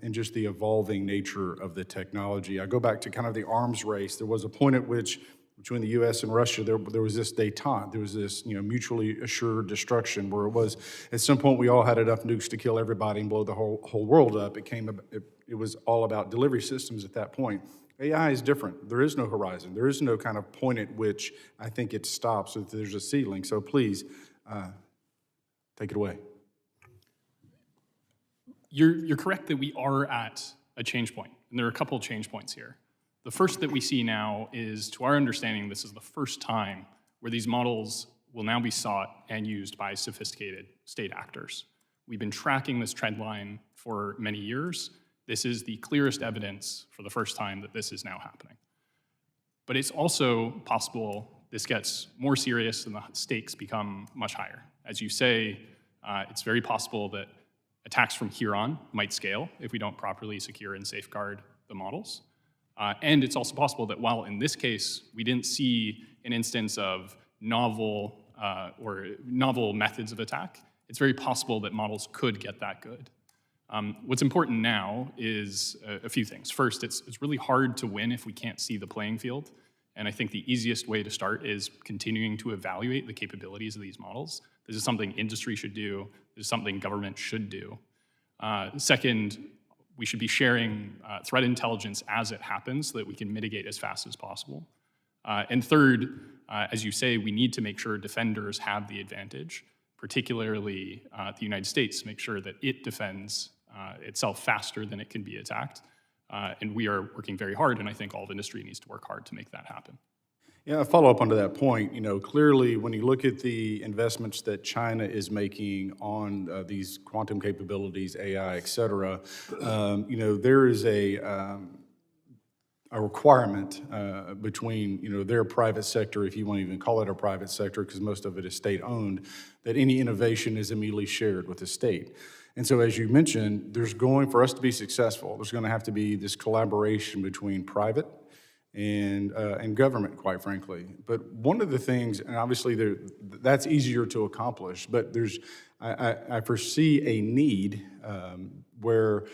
and just the evolving nature of the technology. I go back to kind of the arms race. There was a point at which, between the U.S. and Russia, there was this détente. There was this, mutually assured destruction, where it was at some point we all had enough nukes to kill everybody and blow the whole world up. It was all about delivery systems at that point. AI is different. There is no horizon. There is no kind of point at which I think it stops. So there's a ceiling. So please, take it away. You're correct that we are at a change point, and there are a couple of change points here. The first that we see now is, to our understanding, this is the first time where these models will now be sought and used by sophisticated state actors. We've been tracking this trend line for many years. This is the clearest evidence for the first time that this is now happening. But it's also possible this gets more serious and the stakes become much higher. As you say, it's very possible that attacks from here on might scale if we don't properly secure and safeguard the models. And it's also possible that while in this case we didn't see an instance of novel methods of attack, it's very possible that models could get that good. What's important now is a few things. First, it's really hard to win if we can't see the playing field. And I think the easiest way to start is continuing to evaluate the capabilities of these models. This is something industry should do. This is something government should do. Second, we should be sharing threat intelligence as it happens so that we can mitigate as fast as possible. And third, as you say, we need to make sure defenders have the advantage, particularly the United States, to make sure that it defends itself faster than it can be attacked. And we are working very hard, and I think all of industry needs to work hard to make that happen. Yeah, a follow-up onto that point, clearly when you look at the investments that China is making on these quantum capabilities, AI, et cetera, there is a requirement between, their private sector, if you want to even call it a private sector, because most of it is state-owned, that any innovation is immediately shared with the state. And so, as you mentioned, for us to be successful, there's going to have to be this collaboration between private and government, quite frankly. But one of the things, and obviously that's easier to accomplish, but I foresee a need where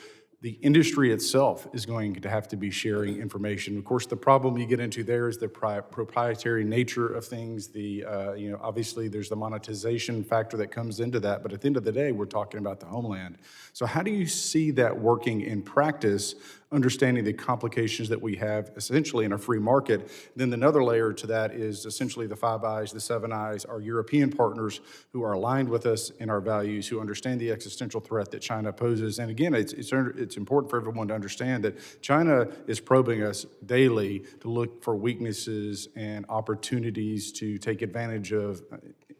the industry itself is going to have to be sharing information. Of course, the problem you get into there is the proprietary nature of things. Obviously there's the monetization factor that comes into that, but at the end of the day, we're talking about the homeland. So how do you see that working in practice, understanding the complications that we have essentially in a free market? Then another layer to that is essentially the Five Eyes, the Seven Eyes, our European partners who are aligned with us in our values, who understand the existential threat that China poses. And again, it's important for everyone to understand that China is probing us daily to look for weaknesses and opportunities to take advantage of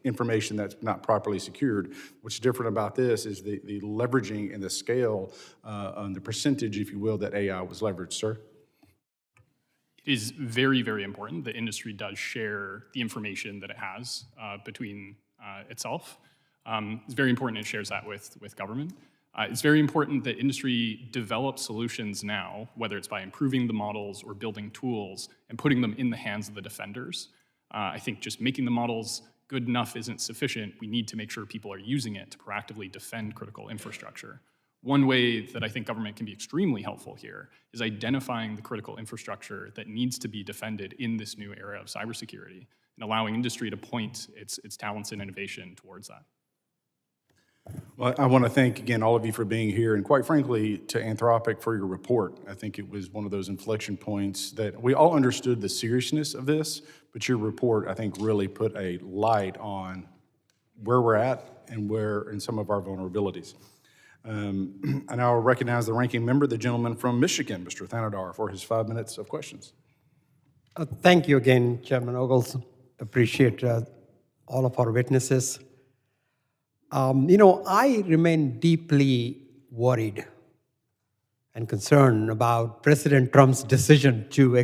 information that's not properly secured. What's different about this is the leveraging and the scale and the percentage, if you will, that AI was leveraged, sir. It is very, very important that industry does share the information that it has between itself. It's very important it shares that with government. It's very important that industry develops solutions now, whether it's by improving the models or building tools and putting them in the hands of the defenders. I think just making the models good enough isn't sufficient. We need to make sure people are using it to proactively defend critical infrastructure. One way that I think government can be extremely helpful here is identifying the critical infrastructure that needs to be defended in this new era of cybersecurity and allowing industry to point its talents and innovation towards that. Well, I want to thank, again, all of you for being here, and quite frankly, to Anthropic for your report. I think it was one of those inflection points that we all understood the seriousness of this, but your report, I think, really put a light on where we're at and some of our vulnerabilities. I now recognize the ranking member, the gentleman from Michigan, Mr. Thanadar, for his 5 minutes of questions. Thank you again, Chairman Ogles. Appreciate all of our witnesses. I remain deeply worried and concerned about President Trump's decision to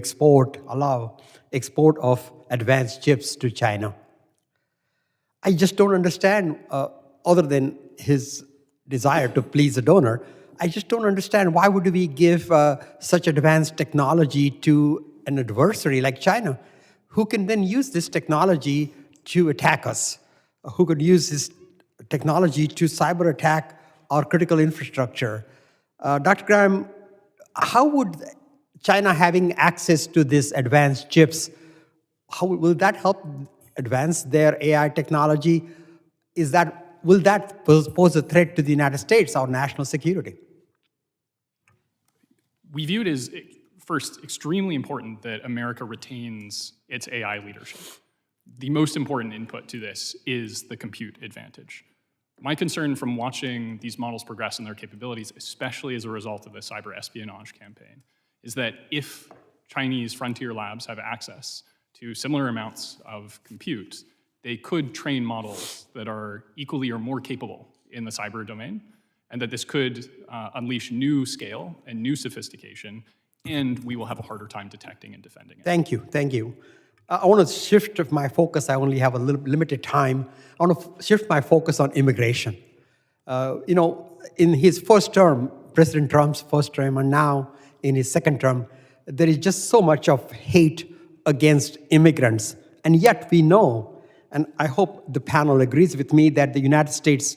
allow export of advanced chips to China. I just don't understand, other than his desire to please a donor, I just don't understand why would we give such advanced technology to an adversary like China, who can then use this technology to attack us, who could use this technology to cyber attack our critical infrastructure. Dr. Graham, how would China having access to these advanced chips, how will that help advance their AI technology? Will that pose a threat to the United States, our national security? We view it as, first, extremely important that America retains its AI leadership. The most important input to this is the compute advantage. My concern from watching these models progress in their capabilities, especially as a result of the cyber espionage campaign, is that if Chinese frontier labs have access to similar amounts of compute, they could train models that are equally or more capable in the cyber domain, and that this could unleash new scale and new sophistication, and we will have a harder time detecting and defending it. Thank you. I want to shift my focus. I only have a little limited time. I want to shift my focus on immigration. In his first term, President Trump's first term, and now in his second term, there is just so much of hate against immigrants. And yet we know, and I hope the panel agrees with me, that the United States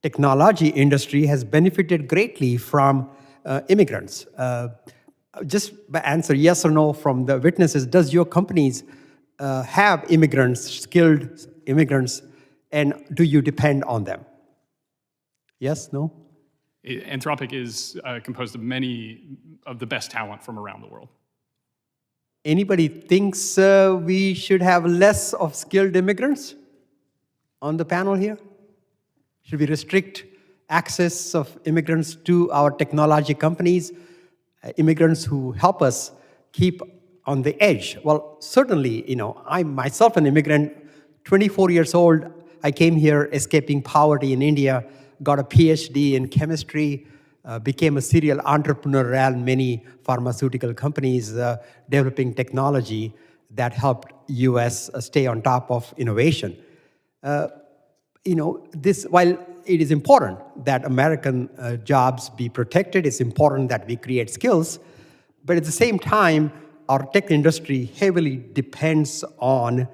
technology industry has benefited greatly from immigrants. Just answer yes or no from the witnesses. Does your companies have immigrants, skilled immigrants, and do you depend on them? Yes, no? Anthropic is composed of many of the best talent from around the world. Anybody thinks we should have less of skilled immigrants on the panel here? Should we restrict access of immigrants to our technology companies, immigrants who help us keep on the edge? Well, certainly, I'm myself an immigrant, 24 years old. I came here escaping poverty in India, got a PhD in chemistry, became a serial entrepreneur, ran many pharmaceutical companies, developing technology that helped US stay on top of innovation. While it is important that American jobs be protected, it's important that we create skills, but at the same time, our tech industry heavily depends on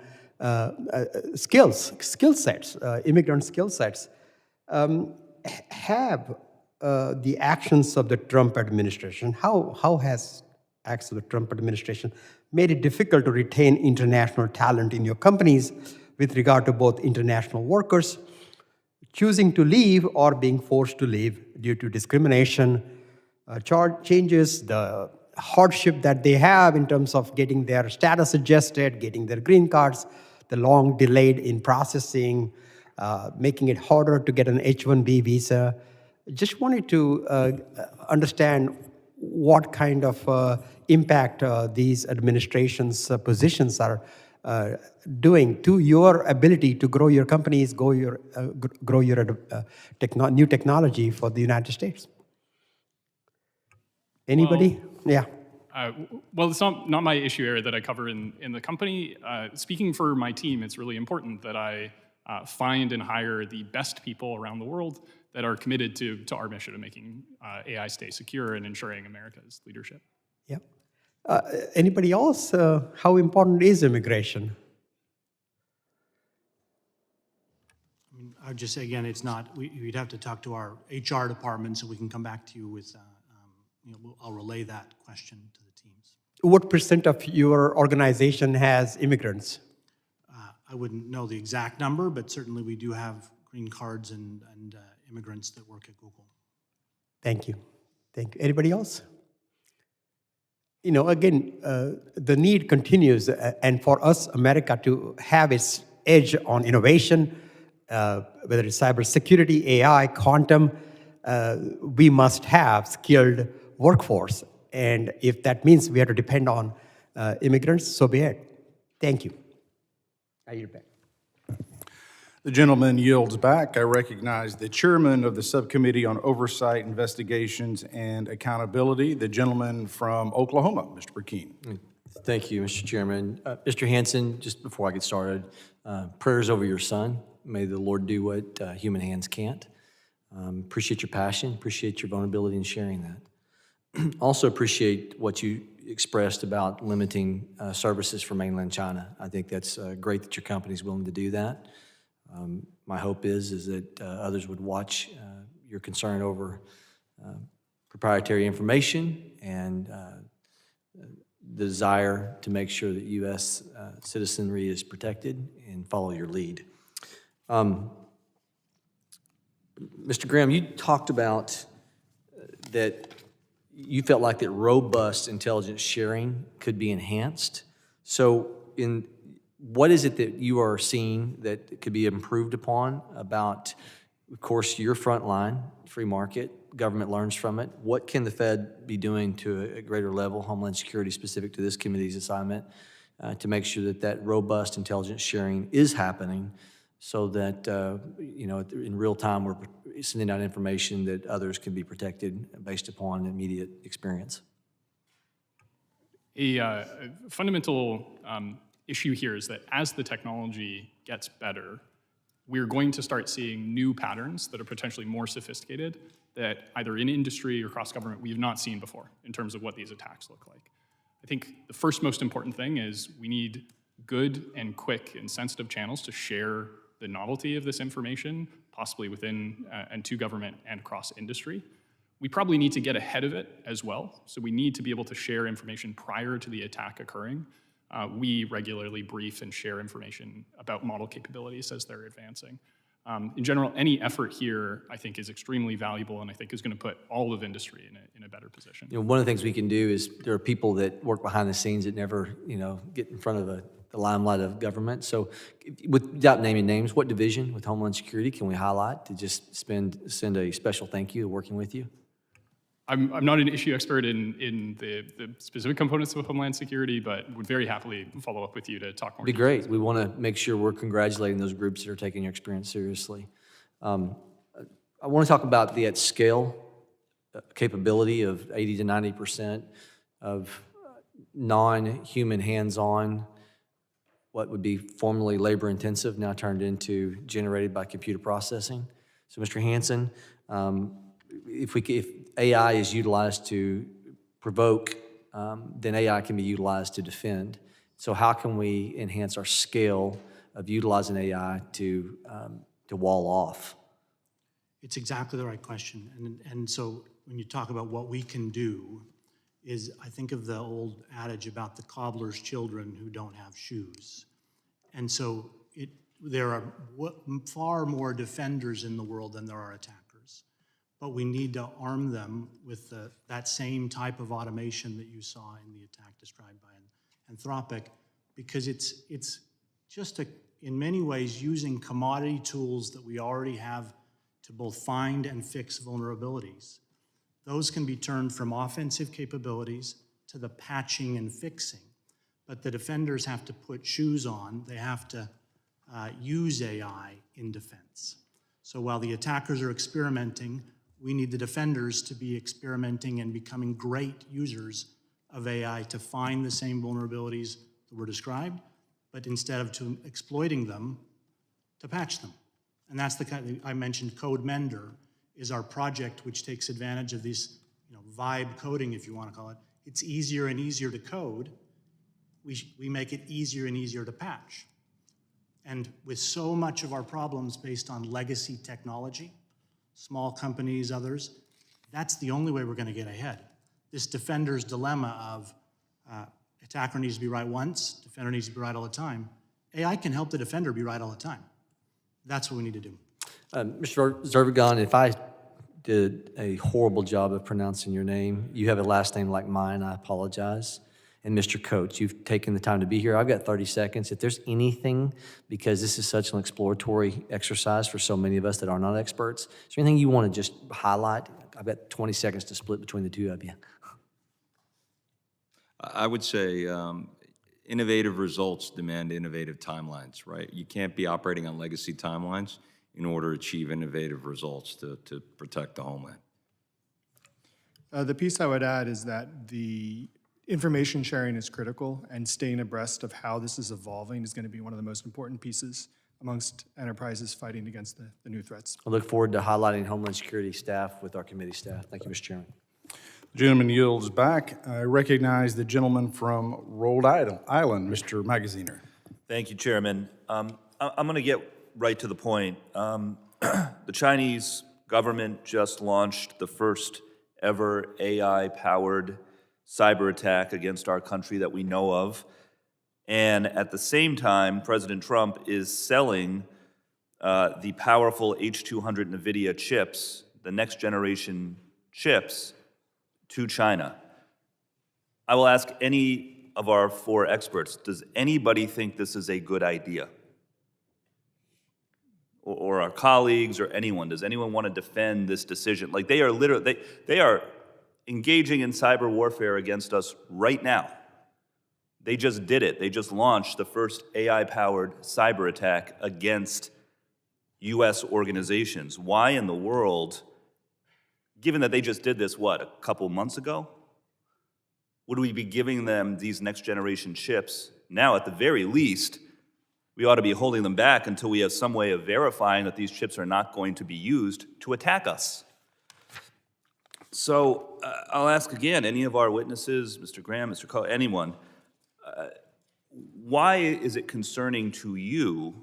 skill sets, immigrant skill sets. Have the actions of the Trump administration, how has acts of the Trump administration made it difficult to retain international talent in your companies with regard to both international workers choosing to leave or being forced to leave due to discrimination, changes, the hardship that they have in terms of getting their status adjusted, getting their green cards, the long delayed in processing, making it harder to get an H-1B visa. Just wanted to understand what kind of impact these administrations' positions are doing to your ability to grow your companies, grow your new technology for the United States. Anybody? Yeah. Well, it's not my issue area that I cover in the company. Speaking for my team, it's really important that I find and hire the best people around the world that are committed to our mission of making AI stay secure and ensuring America's leadership. Yeah. Anybody else? How important is immigration? I would just say, again, it's not, we'd have to talk to our HR department so we can come back to you with, I'll relay that question to the teams. What % of your organization has immigrants? I wouldn't know the exact number, but certainly we do have green cards and immigrants that work at Google. Thank you. Thank you. Anybody else? Again, the need continues, and for us, America, to have its edge on innovation, whether it's cybersecurity, AI, quantum, we must have skilled workforce. And if that means we have to depend on immigrants, so be it. Thank you. I yield back. The gentleman yields back. I recognize the chairman of the Subcommittee on Oversight, Investigations, and Accountability, the gentleman from Oklahoma, Mr. Burkeen. Thank you, Mr. Chairman. Mr. Hansen, just before I get started, prayers over your son. May the Lord do what human hands can't. Appreciate your passion, appreciate your vulnerability in sharing that. Also appreciate what you expressed about limiting services for mainland China. I think that's great that your company is willing to do that. My hope is that others would watch your concern over proprietary information and the desire to make sure that U.S. citizenry is protected and follow your lead. Mr. Graham, you talked about that you felt like that robust intelligence sharing could be enhanced. So what is it that you are seeing that could be improved upon about, of course, your front line, free market, government learns from it? What can the Fed be doing to a greater level, Homeland Security specific to this committee's assignment, to make sure that that robust intelligence sharing is happening so that, in real time we're sending out information that others can be protected based upon immediate experience? A fundamental issue here is that as the technology gets better, we're going to start seeing new patterns that are potentially more sophisticated that either in industry or cross government we have not seen before in terms of what these attacks look like. I think the first most important thing is we need good and quick and sensitive channels to share the novelty of this information, possibly within and to government and across industry. We probably need to get ahead of it as well. So we need to be able to share information prior to the attack occurring. We regularly brief and share information about model capabilities as they're advancing. In general, any effort here, I think, is extremely valuable and I think is going to put all of industry in a better position. One of the things we can do is there are people that work behind the scenes that never, get in front of the limelight of government. So without naming names, what division with Homeland Security can we highlight to just send a special thank you working with you? I'm not an issue expert in the specific components of Homeland Security, but would very happily follow up with you to talk more. It'd be great. We want to make sure we're congratulating those groups that are taking your experience seriously. I want to talk about the at scale capability of 80 to 90% of non-human hands-on, what would be formerly labor-intensive, now turned into generated by computer processing. So, Mr. Hansen, if AI is utilized to provoke, then AI can be utilized to defend. So how can we enhance our scale of utilizing AI to wall off? It's exactly the right question. And so when you talk about what we can do, is I think of the old adage about the cobbler's children who don't have shoes. And so there are far more defenders in the world than there are attackers. But we need to arm them with that same type of automation that you saw in the attack described by Anthropic, because it's just in many ways using commodity tools that we already have to both find and fix vulnerabilities. Those can be turned from offensive capabilities to the patching and fixing. But the defenders have to put shoes on. They have to use AI in defense. So while the attackers are experimenting, we need the defenders to be experimenting and becoming great users of AI to find the same vulnerabilities that were described, but instead of exploiting them, to patch them. And that's the kind of, I mentioned Code Mender is our project which takes advantage of this vibe coding, if you want to call it. It's easier and easier to code. We make it easier and easier to patch. And with so much of our problems based on legacy technology, small companies, others, that's the only way we're going to get ahead. This defender's dilemma of attacker needs to be right once, defender needs to be right all the time. AI can help the defender be right all the time. That's what we need to do. Mr. Zervigon, if I did a horrible job of pronouncing your name, you have a last name like mine, I apologize. And Mr. Coates, you've taken the time to be here. I've got 30 seconds. If there's anything, because this is such an exploratory exercise for so many of us that are not experts, is there anything you want to just highlight? I've got 20 seconds to split between the two of you. I would say innovative results demand innovative timelines, right? You can't be operating on legacy timelines in order to achieve innovative results to protect the homeland. The piece I would add is that the information sharing is critical, and staying abreast of how this is evolving is going to be one of the most important pieces amongst enterprises fighting against the new threats. I look forward to highlighting Homeland Security staff with our committee staff. Thank you, Mr. Chairman. The gentleman yields back. I recognize the gentleman from Rhode Island, Mr. Magaziner. Thank you, Chairman. I'm going to get right to the point. The Chinese government just launched the first ever AI-powered cyber attack against our country that we know of. And at the same time, President Trump is selling the powerful H200 NVIDIA chips, the next generation chips, to China. I will ask any of our four experts, does anybody think this is a good idea? Or our colleagues or anyone, does anyone want to defend this decision? Like they are literally, they are engaging in cyber warfare against us right now. They just did it. They just launched the first AI-powered cyber attack against US organizations. Why in the world, given that they just did this, what, a couple months ago? Would we be giving them these next generation chips? Now, at the very least, we ought to be holding them back until we have some way of verifying that these chips are not going to be used to attack us. So I'll ask again, any of our witnesses, Mr. Graham, Mr. Cole, anyone, why is it concerning to you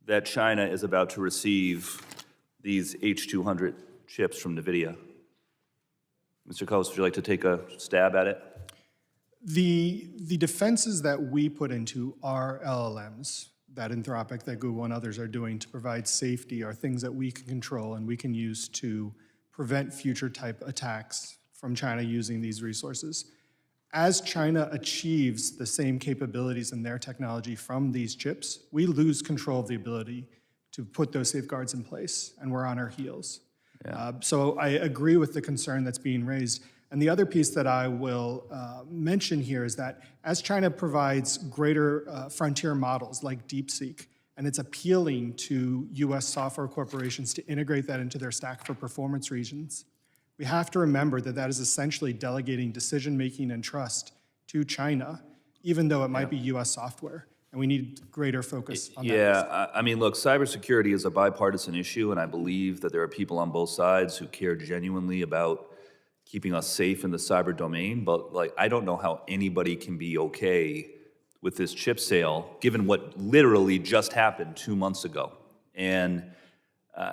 that China is about to receive these H200 chips from NVIDIA? Mr. Coase, would you like to take a stab at it? The defenses that we put into our LLMs, that Anthropic, that Google and others are doing to provide safety, are things that we can control and we can use to prevent future type attacks from China using these resources. As China achieves the same capabilities in their technology from these chips, we lose control of the ability to put those safeguards in place, and we're on our heels. Yeah. So I agree with the concern that's being raised. And the other piece that I will mention here is that as China provides greater frontier models like DeepSeek, and it's appealing to US software corporations to integrate that into their stack for performance regions, we have to remember that that is essentially delegating decision-making and trust to China, even though it might be US software. And we need greater focus on that. Yeah, I mean, look, cybersecurity is a bipartisan issue, and I believe that there are people on both sides who care genuinely about keeping us safe in the cyber domain, but like, I don't know how anybody can be okay with this chip sale, given what literally just happened 2 months ago. And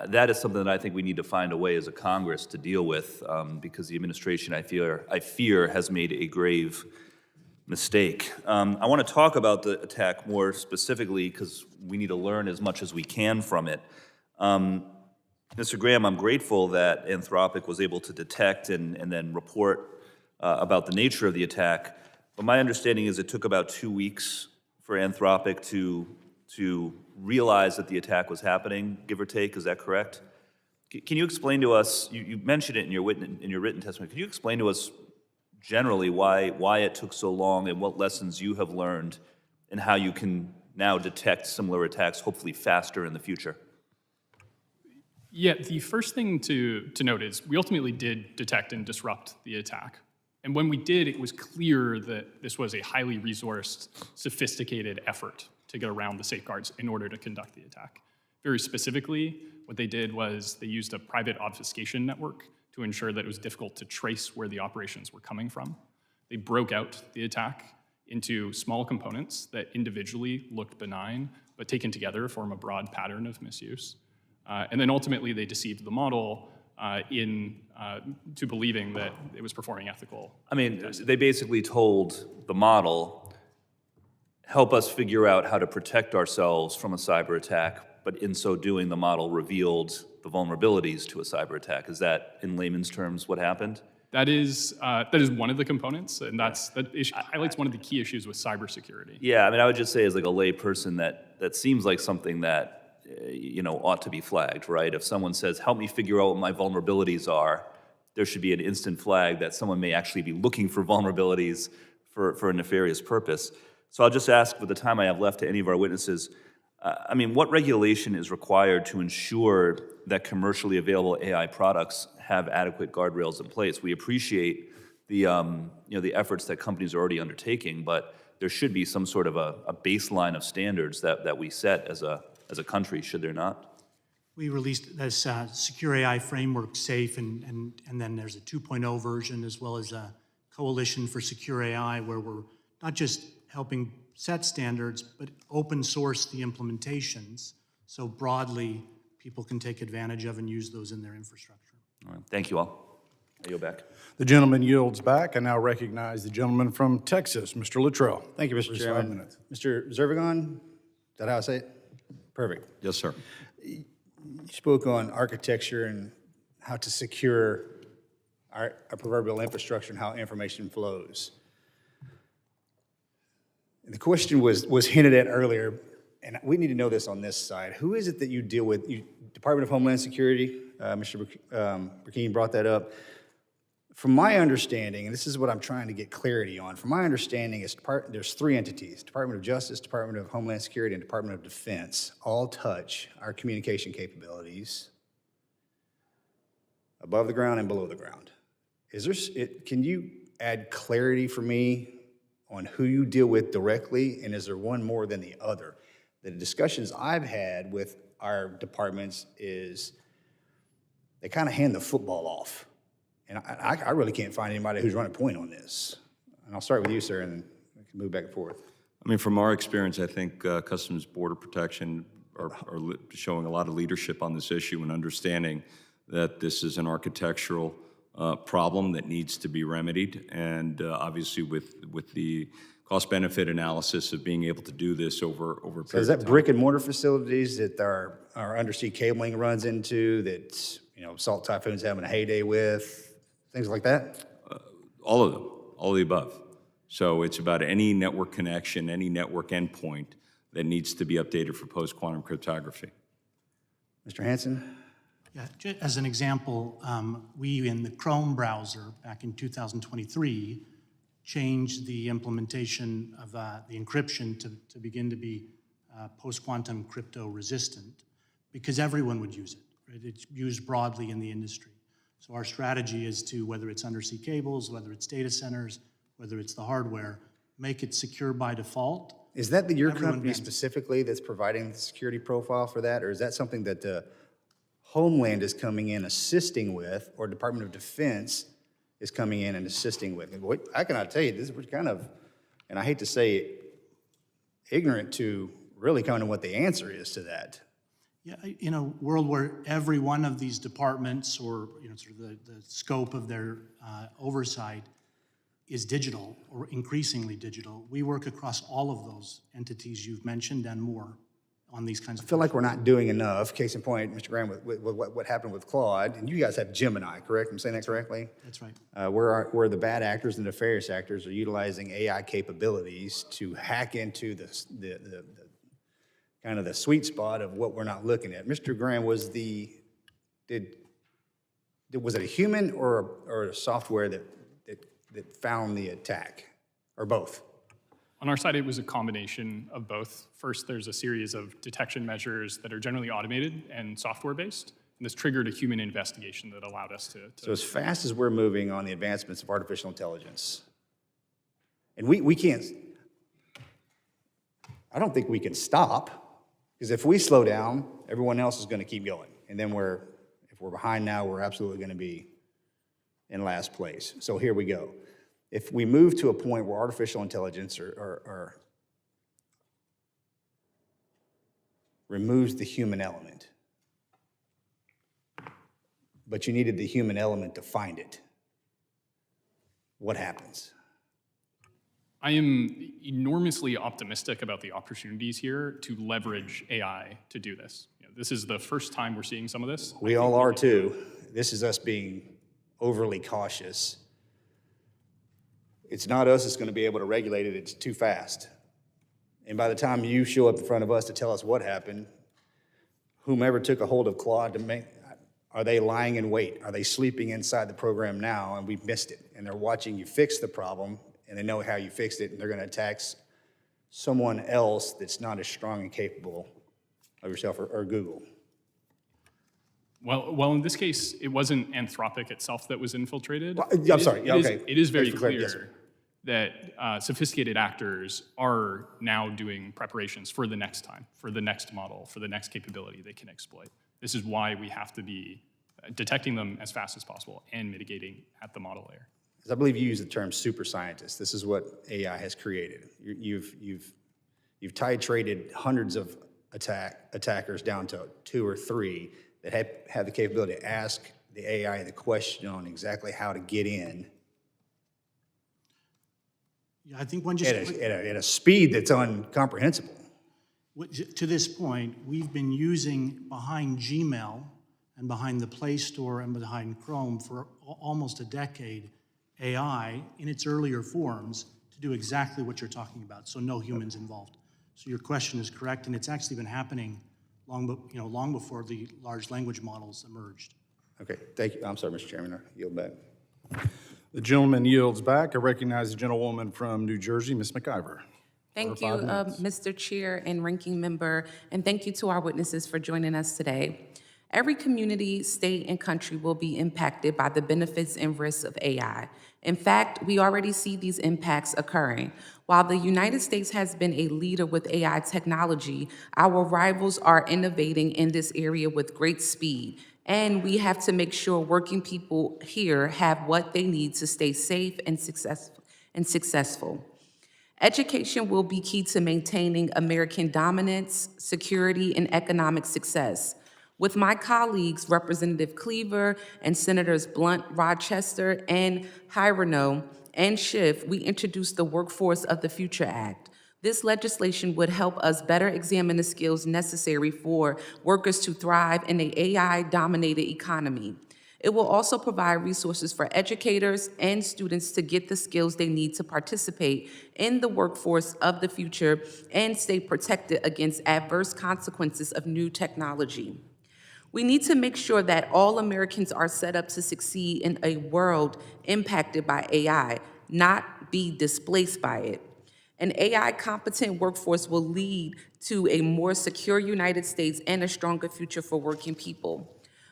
that is something that I think we need to find a way as a Congress to deal with, because the administration, I fear has made a grave mistake. I want to talk about the attack more specifically because we need to learn as much as we can from it. Mr. Graham, I'm grateful that Anthropic was able to detect and then report about the nature of the attack, but my understanding is it took about 2 weeks for Anthropic to realize that the attack was happening, give or take. Is that correct? Can you explain to us, you mentioned it in your written testimony, can you explain to us generally why it took so long and what lessons you have learned and how you can now detect similar attacks, hopefully faster in the future? Yeah, the first thing to note is we ultimately did detect and disrupt the attack. And when we did, it was clear that this was a highly resourced, sophisticated effort to get around the safeguards in order to conduct the attack. Very specifically, what they did was they used a private obfuscation network to ensure that it was difficult to trace where the operations were coming from. They broke out the attack into small components that individually looked benign, but taken together form a broad pattern of misuse. And then ultimately they deceived the model to believing that it was performing ethical. I mean, they basically told the model, help us figure out how to protect ourselves from a cyber attack, but in so doing, the model revealed the vulnerabilities to a cyber attack. Is that, in layman's terms, what happened? That is one of the components, and highlights one of the key issues with cybersecurity. Yeah, I mean, I would just say as like a lay person that seems like something that ought to be flagged, right? If someone says, help me figure out what my vulnerabilities are, there should be an instant flag that someone may actually be looking for vulnerabilities for a nefarious purpose. So I'll just ask, with the time I have left, to any of our witnesses, I mean, what regulation is required to ensure that commercially available AI products have adequate guardrails in place? We appreciate the efforts that companies are already undertaking, but there should be some sort of a baseline of standards that we set as a country, should there not? We released this Secure AI Framework SAFE, and then there's a 2.0 version, as well as a Coalition for Secure AI, where we're not just helping set standards, but open source the implementations, so broadly people can take advantage of and use those in their infrastructure. All right, thank you all. I yield back. The gentleman yields back. I now recognize the gentleman from Texas, Mr. Luttrell. Thank you, Mr. For Chairman. 5 minutes. Mr. Zervigon, is that how I say it? Perfect. Yes, sir. You spoke on architecture and how to secure our proverbial infrastructure and how information flows. And the question was hinted at earlier, and we need to know this on this side. Who is it that you deal with? Department of Homeland Security, Mr. Burkeen brought that up. From my understanding, and this is what I'm trying to get clarity on, from my understanding, there's 3 entities: Department of Justice, Department of Homeland Security, and Department of Defense, all touch our communication capabilities above the ground and below the ground. Can you add clarity for me on who you deal with directly, and is there one more than the other? The discussions I've had with our departments is they kind of hand the football off. And I really can't find anybody who's running point on this. And I'll start with you, sir, and we can move back and forth. I mean, from our experience, I think Customs Border Protection are showing a lot of leadership on this issue and understanding that this is an architectural problem that needs to be remedied. And obviously with the cost-benefit analysis of being able to do this over a period of time. So is that brick and mortar facilities that our undersea cabling runs into, that Salt Typhoon's having a heyday with, things like that? All of them, all of the above. So it's about any network connection, any network endpoint that needs to be updated for post-quantum cryptography. Mr. Hansen? Yeah, as an example, we in the Chrome browser back in 2023 changed the implementation of the encryption to begin to be post-quantum crypto resistant, because everyone would use it. Right? It's used broadly in the industry. So our strategy is to, whether it's undersea cables, whether it's data centers, whether it's the hardware, make it secure by default. Is that your Everyone company bans it. specifically that's providing the security profile for that, or is that something that the Homeland is coming in assisting with, or Department of Defense is coming in and assisting with? I cannot tell you, this is kind of, and I hate to say it, ignorant to really kind of what the answer is to that. Yeah, in a world where every one of these departments, or sort of the scope of their oversight is digital, or increasingly digital, we work across all of those entities you've mentioned and more on these kinds of I feel like we're not doing enough. Case in point, Mr. Graham, with what happened with Claude, and you guys have Gemini, correct? I'm saying that correctly? That's right. Where the bad actors and nefarious actors are utilizing AI capabilities to hack into the kind of the sweet spot of what we're not looking at. Mr. Graham, was it a human or a software that found the attack, or both? On our side, it was a combination of both. First, there's a series of detection measures that are generally automated and software-based, and this triggered a human investigation that allowed us to So as fast as we're moving on the advancements of artificial intelligence, and we can't, I don't think we can stop, because if we slow down, everyone else is going to keep going. And then if we're behind now, we're absolutely going to be in last place. So here we go. If we move to a point where artificial intelligence or removes the human element. But you needed the human element to find it. What happens? I am enormously optimistic about the opportunities here to leverage AI to do this. This is the first time we're seeing some of this. We all are too. This is us being overly cautious. It's not us that's going to be able to regulate it. It's too fast. And by the time you show up in front of us to tell us what happened, whomever took a hold of Claude to make, are they lying in wait? Are they sleeping inside the program now and we've missed it? And they're watching you fix the problem and they know how you fixed it and they're going to attack someone else that's not as strong and capable of yourself or Google. Well, in this case, it wasn't Anthropic itself that was infiltrated. Well, I'm sorry, yeah, okay. It is very Thanks for clarity. Yes, sir. clear that sophisticated actors are now doing preparations for the next time, for the next model, for the next capability they can exploit. This is why we have to be detecting them as fast as possible and mitigating at the model layer. As I believe you use the term super scientist. This is what AI has created. You've titrated hundreds of attackers down to 2 or 3 that have the capability to ask the AI the question on exactly how to get in Yeah, I think one just. at a speed that's incomprehensible. To this point, we've been using behind Gmail and behind the Play Store and behind Chrome for almost a decade, AI in its earlier forms to do exactly what you're talking about, so no humans involved. So your question is correct, and it's actually been happening long before the large language models emerged. Okay, thank you. I'm sorry, Mr. Chairman, I yield back. The gentleman yields back. I recognize the gentlewoman from New Jersey, Ms. McIver. Thank you, Mr. Chair and Ranking Member, and thank you to our witnesses for joining us today. Every community, state, and country will be impacted by the benefits and risks of AI. In fact, we already see these impacts occurring. While the United States has been a leader with AI technology, our rivals are innovating in this area with great speed, and we have to make sure working people here have what they need to stay safe and successful. Education will be key to maintaining American dominance, security, and economic success. With my colleagues, Representative Cleaver and Senators Blunt, Rochester, and Hirano and Schiff, we introduced the Workforce of the Future Act. This legislation would help us better examine the skills necessary for workers to thrive in an AI-dominated economy. It will also provide resources for educators and students to get the skills they need to participate in the workforce of the future and stay protected against adverse consequences of new technology. We need to make sure that all Americans are set up to succeed in a world impacted by AI, not be displaced by it. An AI-competent workforce will lead to a more secure United States and a stronger future for working people.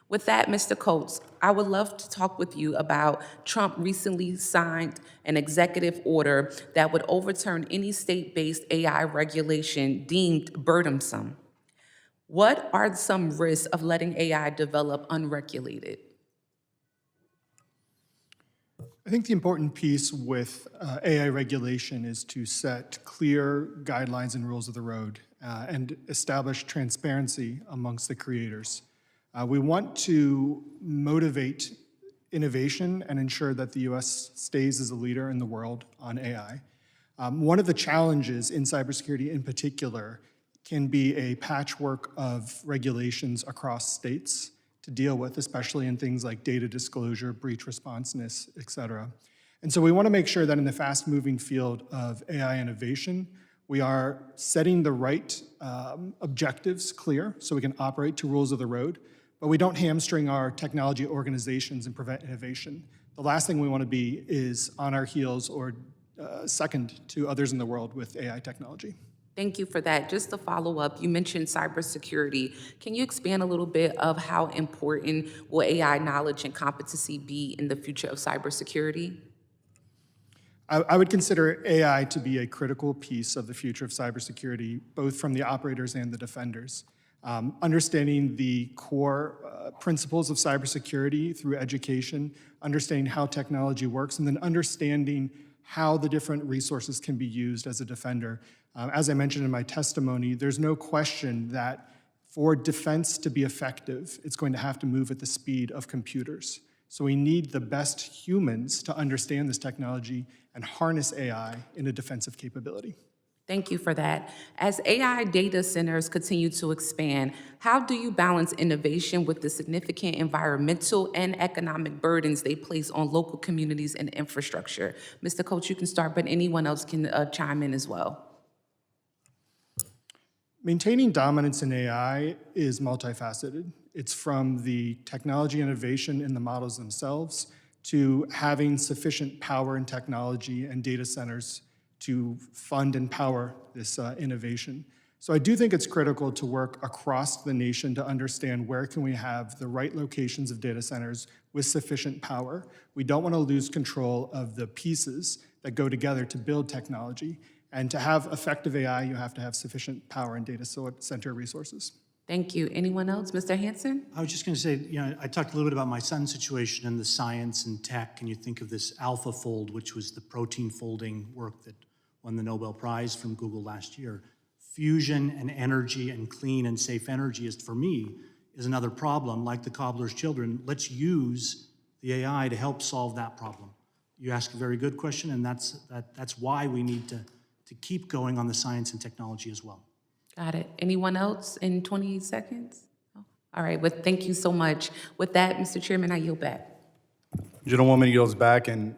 With that, Mr. Coates, I would love to talk with you about Trump recently signed an executive order that would overturn any state-based AI regulation deemed burdensome. What are some risks of letting AI develop unregulated? I think the important piece with AI regulation is to set clear guidelines and rules of the road and establish transparency amongst the creators. We want to motivate innovation and ensure that the U.S. stays as a leader in the world on AI. One of the challenges in cybersecurity in particular can be a patchwork of regulations across states to deal with, especially in things like data disclosure, breach responsiveness, et cetera. And so we want to make sure that in the fast-moving field of AI innovation, we are setting the right objectives clear so we can operate to rules of the road, but we don't hamstring our technology organizations and prevent innovation. The last thing we want to be is on our heels or second to others in the world with AI technology. Thank you for that. Just to follow up, you mentioned cybersecurity. Can you expand a little bit of how important will AI knowledge and competency be in the future of cybersecurity? I would consider AI to be a critical piece of the future of cybersecurity, both from the operators and the defenders. Understanding the core principles of cybersecurity through education, understanding how technology works, and then understanding how the different resources can be used as a defender. As I mentioned in my testimony, there's no question that For defense to be effective, it's going to have to move at the speed of computers. So we need the best humans to understand this technology and harness AI in a defensive capability. Thank you for that. As AI data centers continue to expand, how do you balance innovation with the significant environmental and economic burdens they place on local communities and infrastructure? Mr. Coach, you can start, but anyone else can chime in as well. Maintaining dominance in AI is multifaceted. It's from the technology innovation in the models themselves to having sufficient power and technology and data centers to fund and power this innovation. So I do think it's critical to work across the nation to understand where can we have the right locations of data centers with sufficient power. We don't want to lose control of the pieces that go together to build technology. And to have effective AI, you have to have sufficient power and data center resources. Thank you. Anyone else? Mr. Hansen? I was just going to say, I talked a little bit about my son's situation in the science and tech, and you think of this AlphaFold, which was the protein folding work that won the Nobel Prize from Google last year. Fusion and energy and clean and safe energy is, for me, is another problem. Like the cobbler's children, let's use the AI to help solve that problem. You ask a very good question, and that's why we need to keep going on the science and technology as well. Got it. Anyone else in 20 seconds? Oh, all right, well, thank you so much. With that, Mr. Chairman, I yield back. Gentlewoman yields back, and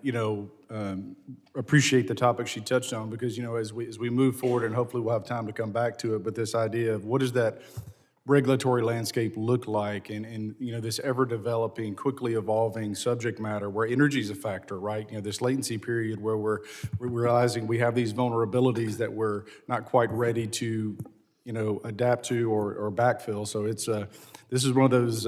appreciate the topic she touched on, because as we move forward, and hopefully we'll have time to come back to it, but this idea of what does that regulatory landscape look like, and this ever-developing, quickly evolving subject matter where energy is a factor, right? This latency period where we're realizing we have these vulnerabilities that we're not quite ready to adapt to or backfill. So this is one of those,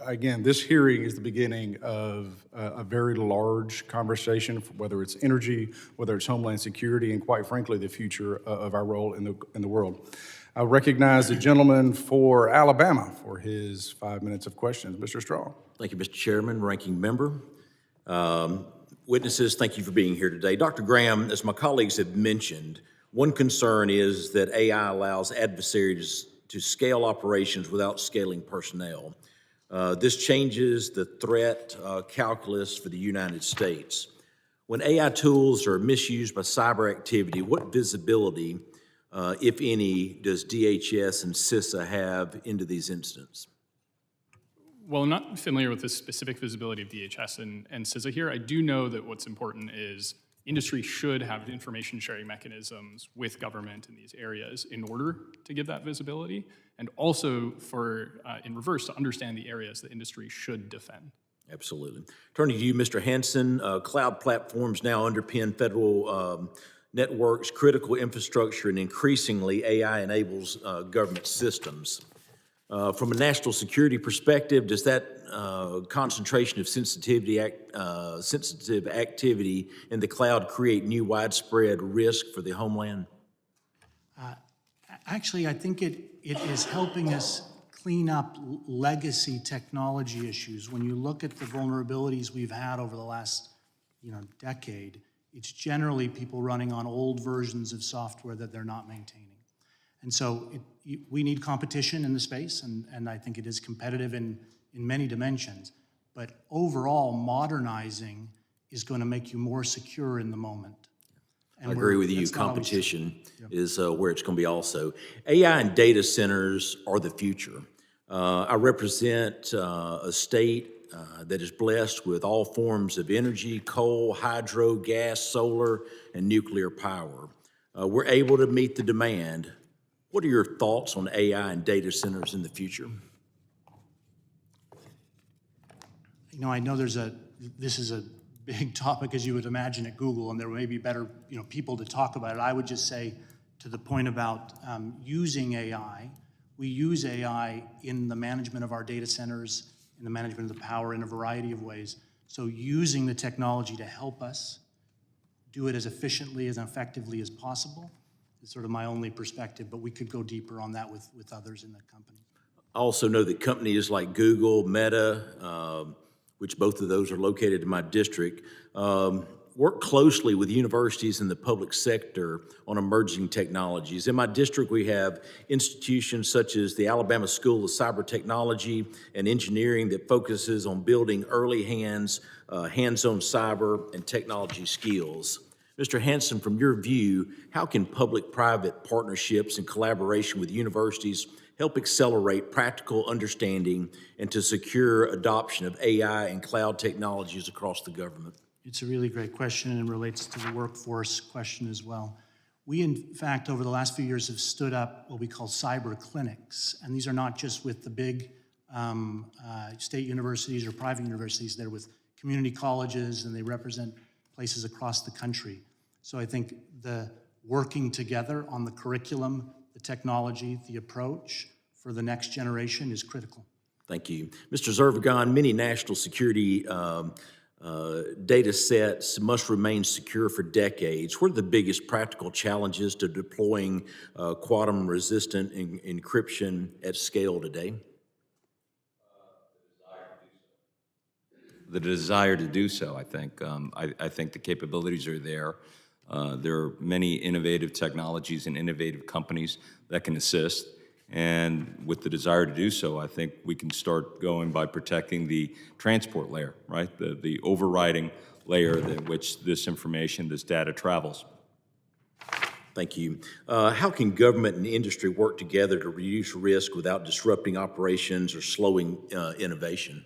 again, this hearing is the beginning of a very large conversation, whether it's energy, whether it's Homeland Security, and quite frankly, the future of our role in the world. I recognize the gentleman for Alabama for his 5 minutes of questions. Mr. Strong. Thank you, Mr. Chairman, Ranking Member. Witnesses, thank you for being here today. Dr. Graham, as my colleagues have mentioned, one concern is that AI allows adversaries to scale operations without scaling personnel. This changes the threat calculus for the United States. When AI tools are misused by cyber activity, what visibility, if any, does DHS and CISA have into these incidents? Well, I'm not familiar with the specific visibility of DHS and CISA here. I do know that what's important is industry should have information sharing mechanisms with government in these areas in order to give that visibility, and also for, in reverse, to understand the areas that industry should defend. Absolutely. Turning to you, Mr. Hansen, cloud platforms now underpin federal networks, critical infrastructure, and increasingly AI enables government systems. From a national security perspective, does that concentration of sensitive activity in the cloud create new widespread risk for the homeland? Actually, I think it is helping us clean up legacy technology issues. When you look at the vulnerabilities we've had over the last decade, it's generally people running on old versions of software that they're not maintaining. And so we need competition in the space, and I think it is competitive in many dimensions. But overall, modernizing is going to make you more secure in the moment. And I agree with you. Competition is where it's going to be also. AI and data centers are the future. I represent a state that is blessed with all forms of energy: coal, hydro, gas, solar, and nuclear power. We're able to meet the demand. What are your thoughts on AI and data centers in the future? I know this is a big topic, as you would imagine, at Google, and there may be better people to talk about it. I would just say, to the point about using AI, we use AI in the management of our data centers, in the management of the power, in a variety of ways. So using the technology to help us do it as efficiently, as effectively as possible is sort of my only perspective, but we could go deeper on that with others in the company. I also know that companies like Google, Meta, which both of those are located in my district, work closely with universities and the public sector on emerging technologies. In my district, we have institutions such as the Alabama School of Cyber Technology and Engineering that focuses on building early hands-on cyber and technology skills. Mr. Hansen, from your view, how can public-private partnerships and collaboration with universities help accelerate practical understanding and to secure adoption of AI and cloud technologies across the government? It's a really great question and relates to the workforce question as well. We, in fact, over the last few years have stood up what we call cyber clinics. And these are not just with the big state universities or private universities. They're with community colleges, and they represent places across the country. So I think the working together on the curriculum, the technology, the approach for the next generation is critical. Thank you. Mr. Zervigon, many national security data sets must remain secure for decades. What are the biggest practical challenges to deploying quantum-resistant encryption at scale today? The desire to do so, I think. I think the capabilities are there. There are many innovative technologies and innovative companies that can assist. And with the desire to do so, I think we can start going by protecting the transport layer, right? The overriding layer in which this information, this data travels. Thank you. How can government and industry work together to reduce risk without disrupting operations or slowing innovation?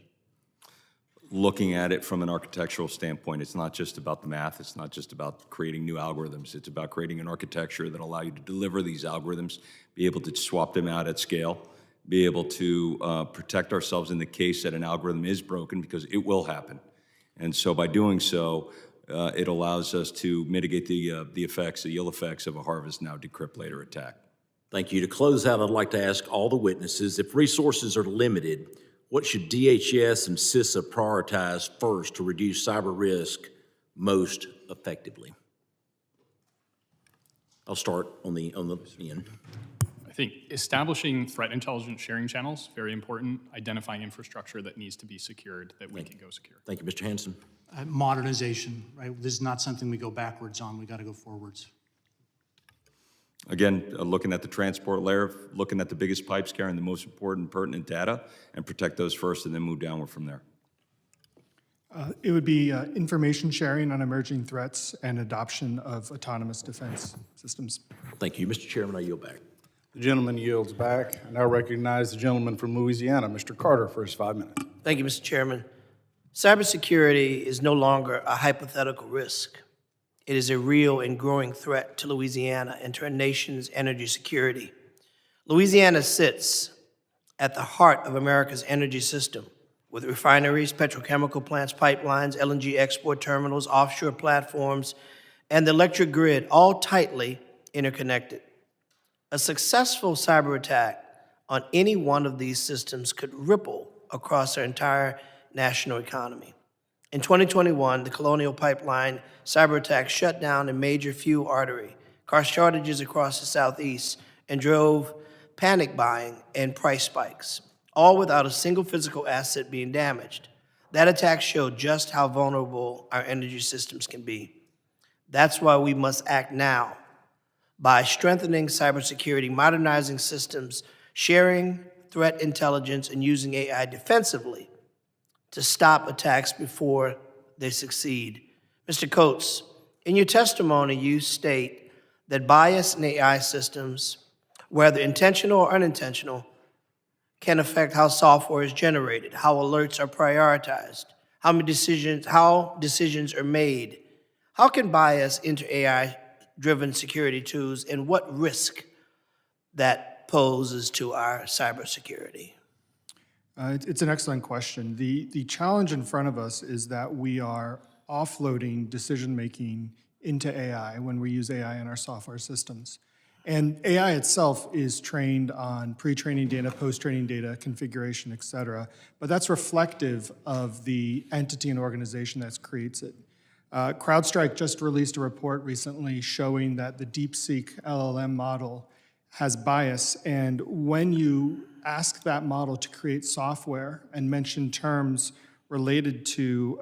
Looking at it from an architectural standpoint, it's not just about the math, it's not just about creating new algorithms, it's about creating an architecture that allow you to deliver these algorithms, be able to swap them out at scale, be able to protect ourselves in the case that an algorithm is broken, because it will happen. And so by doing so, it allows us to mitigate the effects, the ill effects of a harvest now, decrypt later attack. Thank you. To close out, I'd like to ask all the witnesses, if resources are limited, what should DHS and CISA prioritize first to reduce cyber risk most effectively? I'll start on the end. I think establishing threat intelligence sharing channels, very important. Identifying infrastructure that needs to be secured, that we can go secure. Thank you, Mr. Hansen. Modernization, right? This is not something we go backwards on. We got to go forwards. Again, looking at the transport layer, looking at the biggest pipes carrying the most important pertinent data, and protect those first and then move downward from there. It would be information sharing on emerging threats and adoption of autonomous defense systems. Thank you. Mr. Chairman, I yield back. The gentleman yields back. I now recognize the gentleman from Louisiana, Mr. Carter, for his 5 minutes. Thank you, Mr. Chairman. Cybersecurity is no longer a hypothetical risk. It is a real and growing threat to Louisiana and to our nation's energy security. Louisiana sits at the heart of America's energy system, with refineries, petrochemical plants, pipelines, LNG export terminals, offshore platforms, and the electric grid, all tightly interconnected. A successful cyber attack on any one of these systems could ripple across our entire national economy. In 2021, the Colonial Pipeline cyber attack shut down a major fuel artery, caused shortages across the Southeast, and drove panic buying and price spikes, all without a single physical asset being damaged. That attack showed just how vulnerable our energy systems can be. That's why we must act now by strengthening cybersecurity, modernizing systems, sharing threat intelligence, and using AI defensively to stop attacks before they succeed. Mr. Coates, in your testimony, you state that bias in AI systems, whether intentional or unintentional, can affect how software is generated, how alerts are prioritized, how decisions are made. How can bias enter AI-driven security tools, and what risk that poses to our cybersecurity? It's an excellent question. The challenge in front of us is that we are offloading decision-making into AI when we use AI in our software systems. And AI itself is trained on pre-training data, post-training data, configuration, et cetera. But that's reflective of the entity and organization that creates it. CrowdStrike just released a report recently showing that the DeepSeek LLM model has bias, and when you ask that model to create software and mention terms related to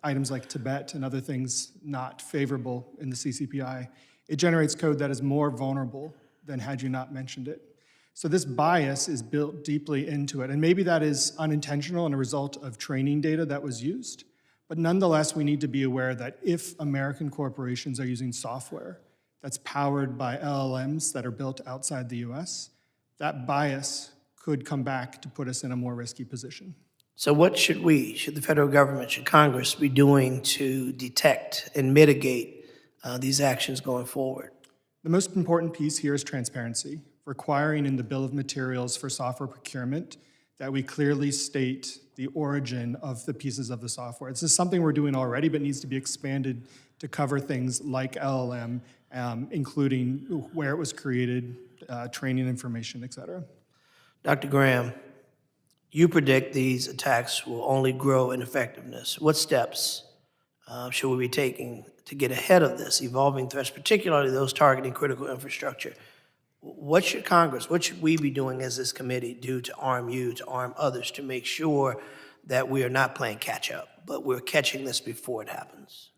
items like Tibet and other things not favorable in the CCPI, it generates code that is more vulnerable than had you not mentioned it. So this bias is built deeply into it, and maybe that is unintentional and a result of training data that was used, but nonetheless, we need to be aware that if American corporations are using software that's powered by LLMs that are built outside the US, that bias could come back to put us in a more risky position. So what should the federal government, should Congress be doing to detect and mitigate these actions going forward? The most important piece here is transparency, requiring in the bill of materials for software procurement that we clearly state the origin of the pieces of the software. This is something we're doing already, but needs to be expanded to cover things like LLM, including where it was created, training information, et cetera. Dr. Graham, you predict these attacks will only grow in effectiveness. What steps should we be taking to get ahead of this evolving threats, particularly those targeting critical infrastructure? What should Congress, what should we be doing as this committee do to arm you, to arm others, to make sure that we are not playing catch up, but we're catching this before it happens?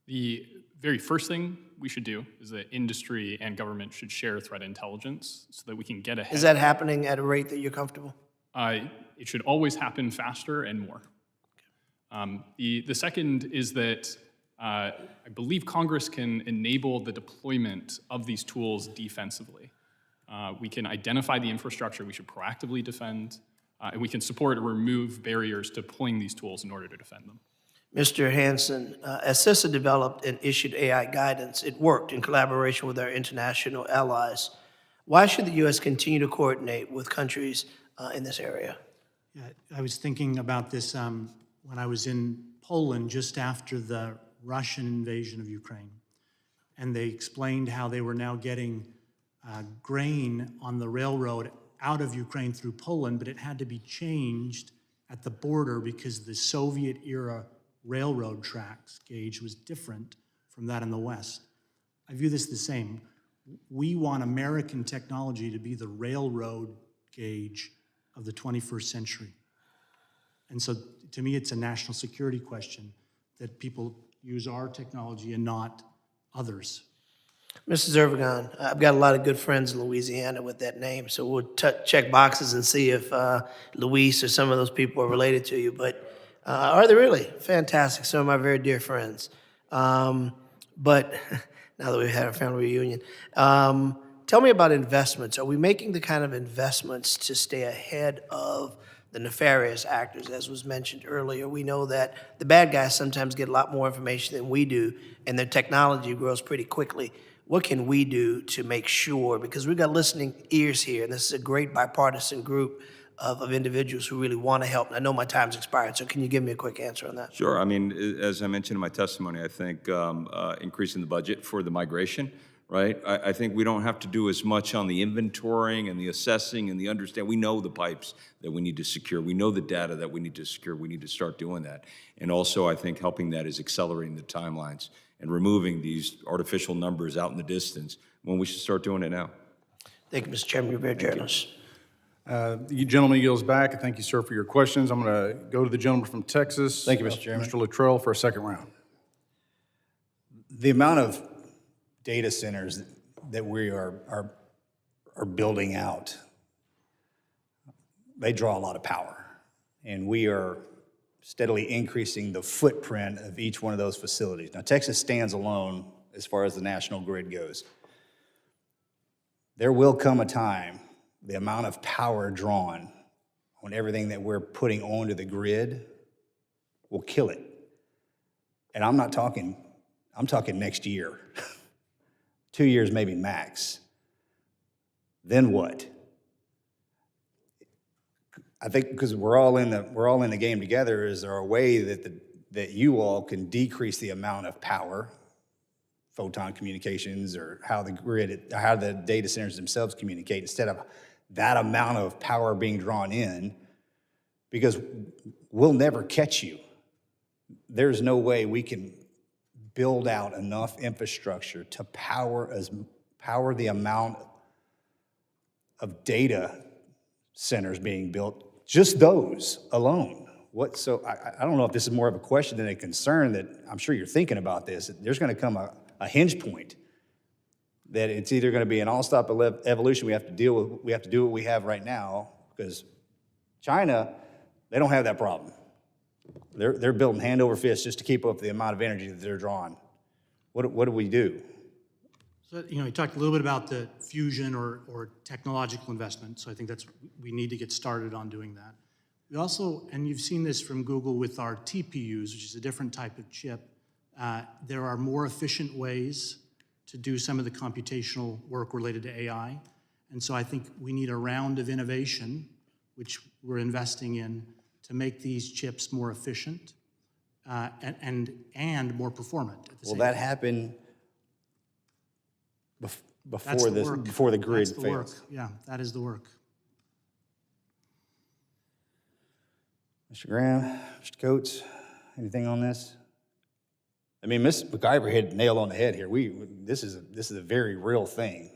The very first thing we should do is that industry and government should share threat intelligence so that we can get ahead. Is that happening at a rate that you're comfortable? It should always happen faster and more. The second is that I believe Congress can enable the deployment of these tools defensively. We can identify the infrastructure we should proactively defend, and we can support or remove barriers to deploying these tools in order to defend them. Mr. Hansen, as CISA developed and issued AI guidance, it worked in collaboration with our international allies. Why should the U.S. continue to coordinate with countries in this area? Yeah, I was thinking about this when I was in Poland just after the Russian invasion of Ukraine. And they explained how they were now getting grain on the railroad out of Ukraine through Poland, but it had to be changed at the border because the Soviet-era railroad tracks gauge was different from that in the West. I view this the same. We want American technology to be the railroad gauge of the 21st century. And so to me, it's a national security question that people use our technology and not others. Mr. Zervigon, I've got a lot of good friends in Louisiana with that name, so we'll check boxes and see if Luis or some of those people are related to you. But are they really? Fantastic. Some of my very dear friends. But now that we've had a family reunion, tell me about investments. Are we making the kind of investments to stay ahead of the nefarious actors, as was mentioned earlier? We know that the bad guys sometimes get a lot more information than we do, and their technology grows pretty quickly. What can we do to make sure, because we've got listening ears here, and this is a great bipartisan group of individuals who really want to help. And I know my time's expired, so can you give me a quick answer on that? Sure. I mean, as I mentioned in my testimony, I think increasing the budget for the migration, right? I think we don't have to do as much on the inventorying and the assessing and the understanding. We know the pipes that we need to secure. We know the data that we need to secure. We need to start doing that. And also, I think helping that is accelerating the timelines and removing these artificial numbers out in the distance when we should start doing it now. Thank you, Mr. Chairman. You're very generous. The gentleman yields back. and Thank you, sir, for your questions. I'm going to go to the gentleman from Texas. Thank you, Mr. Chairman. Mr. Luttrell for a second round. The amount of data centers that we are building out, they draw a lot of power. And we are steadily increasing the footprint of each one of those facilities. Now, Texas stands alone as far as the national grid goes. There will come a time, the amount of power drawn on everything that we're putting onto the grid will kill it. And I'm talking next year, 2 years maybe max. Then what? I think because we're all in the game together, is there a way that you all can decrease the amount of power, photon communications, or how the data centers themselves communicate, instead of that amount of power being drawn in? Because we'll never catch you. There's no way we can build out enough infrastructure to power the amount of data centers being built, just those alone. So I don't know if this is more of a question than a concern, that I'm sure you're thinking about this. There's going to come a hinge point that it's either going to be an all-stop evolution. We have to do what we have right now, because China, they don't have that problem. They're building hand over fist just to keep up the amount of energy that they're drawing. What do we do? So, you talked a little bit about the fusion or technological investment, so I think we need to get started on doing that. We also, and you've seen this from Google with our TPUs, which is a different type of chip, there are more efficient ways to do some of the computational work related to AI. And so I think we need a round of innovation, which we're investing in, to make these chips more efficient and more performant at the same time. Will that happen That's the work. before the grid That's the fails? work. Yeah, that is the work. Mr. Graham, Mr. Coates, anything on this? I mean, Ms. McIver hit the nail on the head here. This is a very real thing.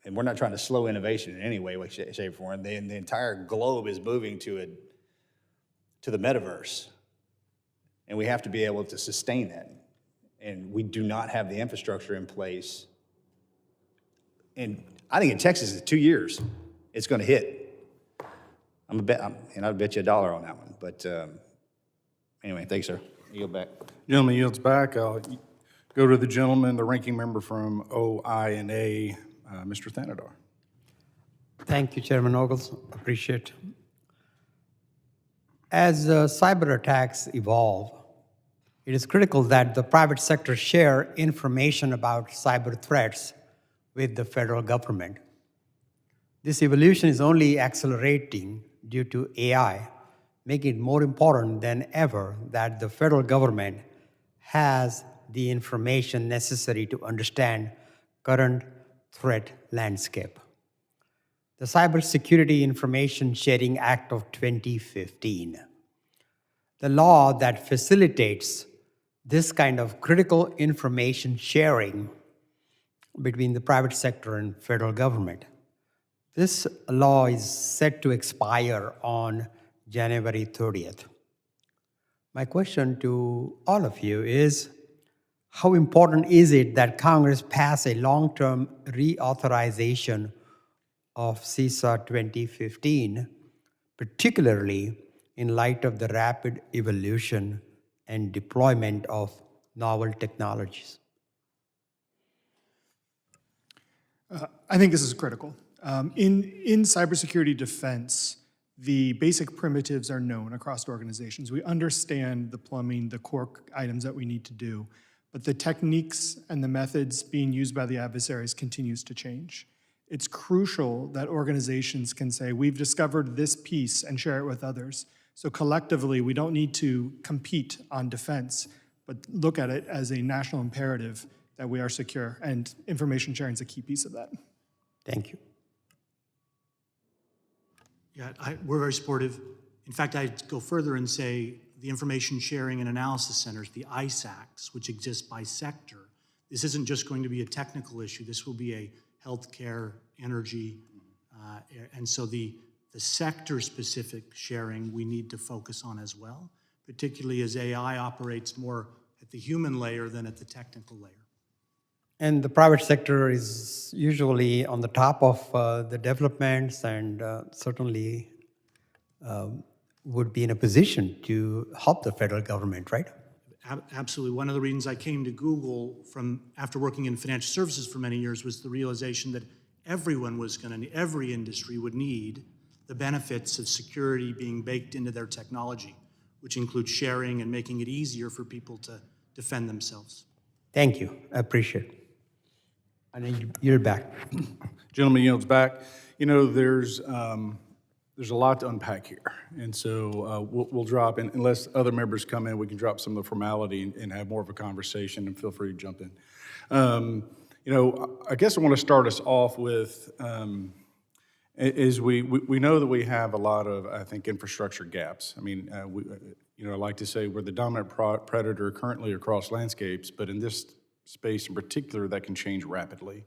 And we're not trying to slow innovation in any way, shape, or form. The entire globe is moving to the metaverse. And we have to be able to sustain that. And we do not have the infrastructure in place. And I think in Texas, in 2 years, it's going to hit. I'd bet you $1 on that one. But anyway, thanks, sir. You go back. Gentleman yields back. I'll go to the gentleman, the ranking member from OI&A, Mr. Thanadar. Thank you, Chairman Ogles. Appreciate it. As cyber attacks evolve, it is critical that the private sector share information about cyber threats with the federal government. This evolution is only accelerating due to AI, making it more important than ever that the federal government has the information necessary to understand current threat landscape. The Cybersecurity Information Sharing Act of 2015, the law that facilitates this kind of critical information sharing between the private sector and federal government. This law is set to expire on January 30th. My question to all of you is, how important is it that Congress pass a long-term reauthorization of CISA 2015, particularly in light of the rapid evolution and deployment of novel technologies? I think this is critical. In cybersecurity defense, the basic primitives are known across organizations. We understand the plumbing, the core items that we need to do, but the techniques and the methods being used by the adversaries continues to change. It's crucial that organizations can say, we've discovered this piece, and share it with others. So collectively, we don't need to compete on defense, but look at it as a national imperative that we are secure, and information sharing is a key piece of that. Thank you. Yeah, we're very supportive. In fact, I'd go further and say the Information Sharing and Analysis Centers, the ISACs, which exist by sector, this isn't just going to be a technical issue. This will be a healthcare, energy, and so the sector-specific sharing we need to focus on as well, particularly as AI operates more at the human layer than at the technical layer. And the private sector is usually on the top of the developments and certainly would be in a position to help the federal government, right? Absolutely. One of the reasons I came to Google after working in financial services for many years was the realization that every industry would need the benefits of security being baked into their technology, which includes sharing and making it easier for people to defend themselves. Thank you. I appreciate it. And you're back. Gentleman yields back. You know, there's a lot to unpack here. And so we'll drop, unless other members come in, we can drop some of the formality and have more of a conversation, and feel free to jump in. You know, I guess I want to start us off with, is we know that we have a lot of, I think, infrastructure gaps. I mean, you know, I like to say we're the dominant predator currently across landscapes, but in this space in particular, that can change rapidly.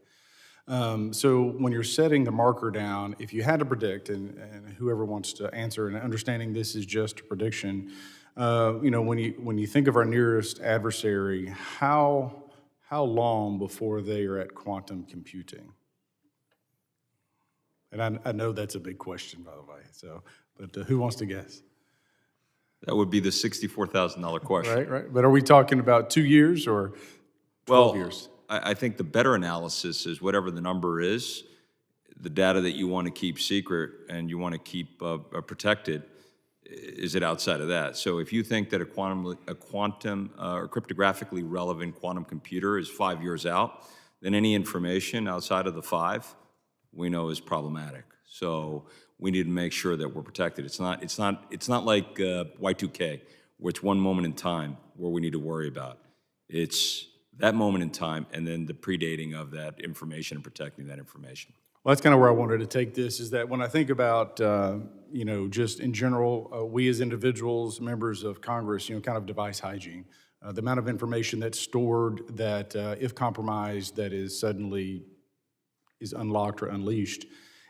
So when you're setting the marker down, if you had to predict, and whoever wants to answer, and understanding this is just a prediction, when you think of our nearest adversary, how long before they are at quantum computing? And I know that's a big question, by the way. So, but who wants to guess? That would be the $64,000 question. Right. But are we talking about 2 years or 12 years? I think the better analysis is whatever the number is, the data that you want to keep secret and you want to keep protected, is it outside of that? So if you think that a quantum or cryptographically relevant quantum computer is 5 years out, then any information outside of the 5 we know is problematic. So we need to make sure that we're protected. It's not like Y2K, where it's one moment in time where we need to worry about. It's that moment in time and then the predating of that information and protecting that information. Well, that's kind of where I wanted to take this, is that when I think about, just in general, we as individuals, members of Congress, kind of device hygiene, the amount of information that's stored that, if compromised, that is suddenly is unlocked or unleashed.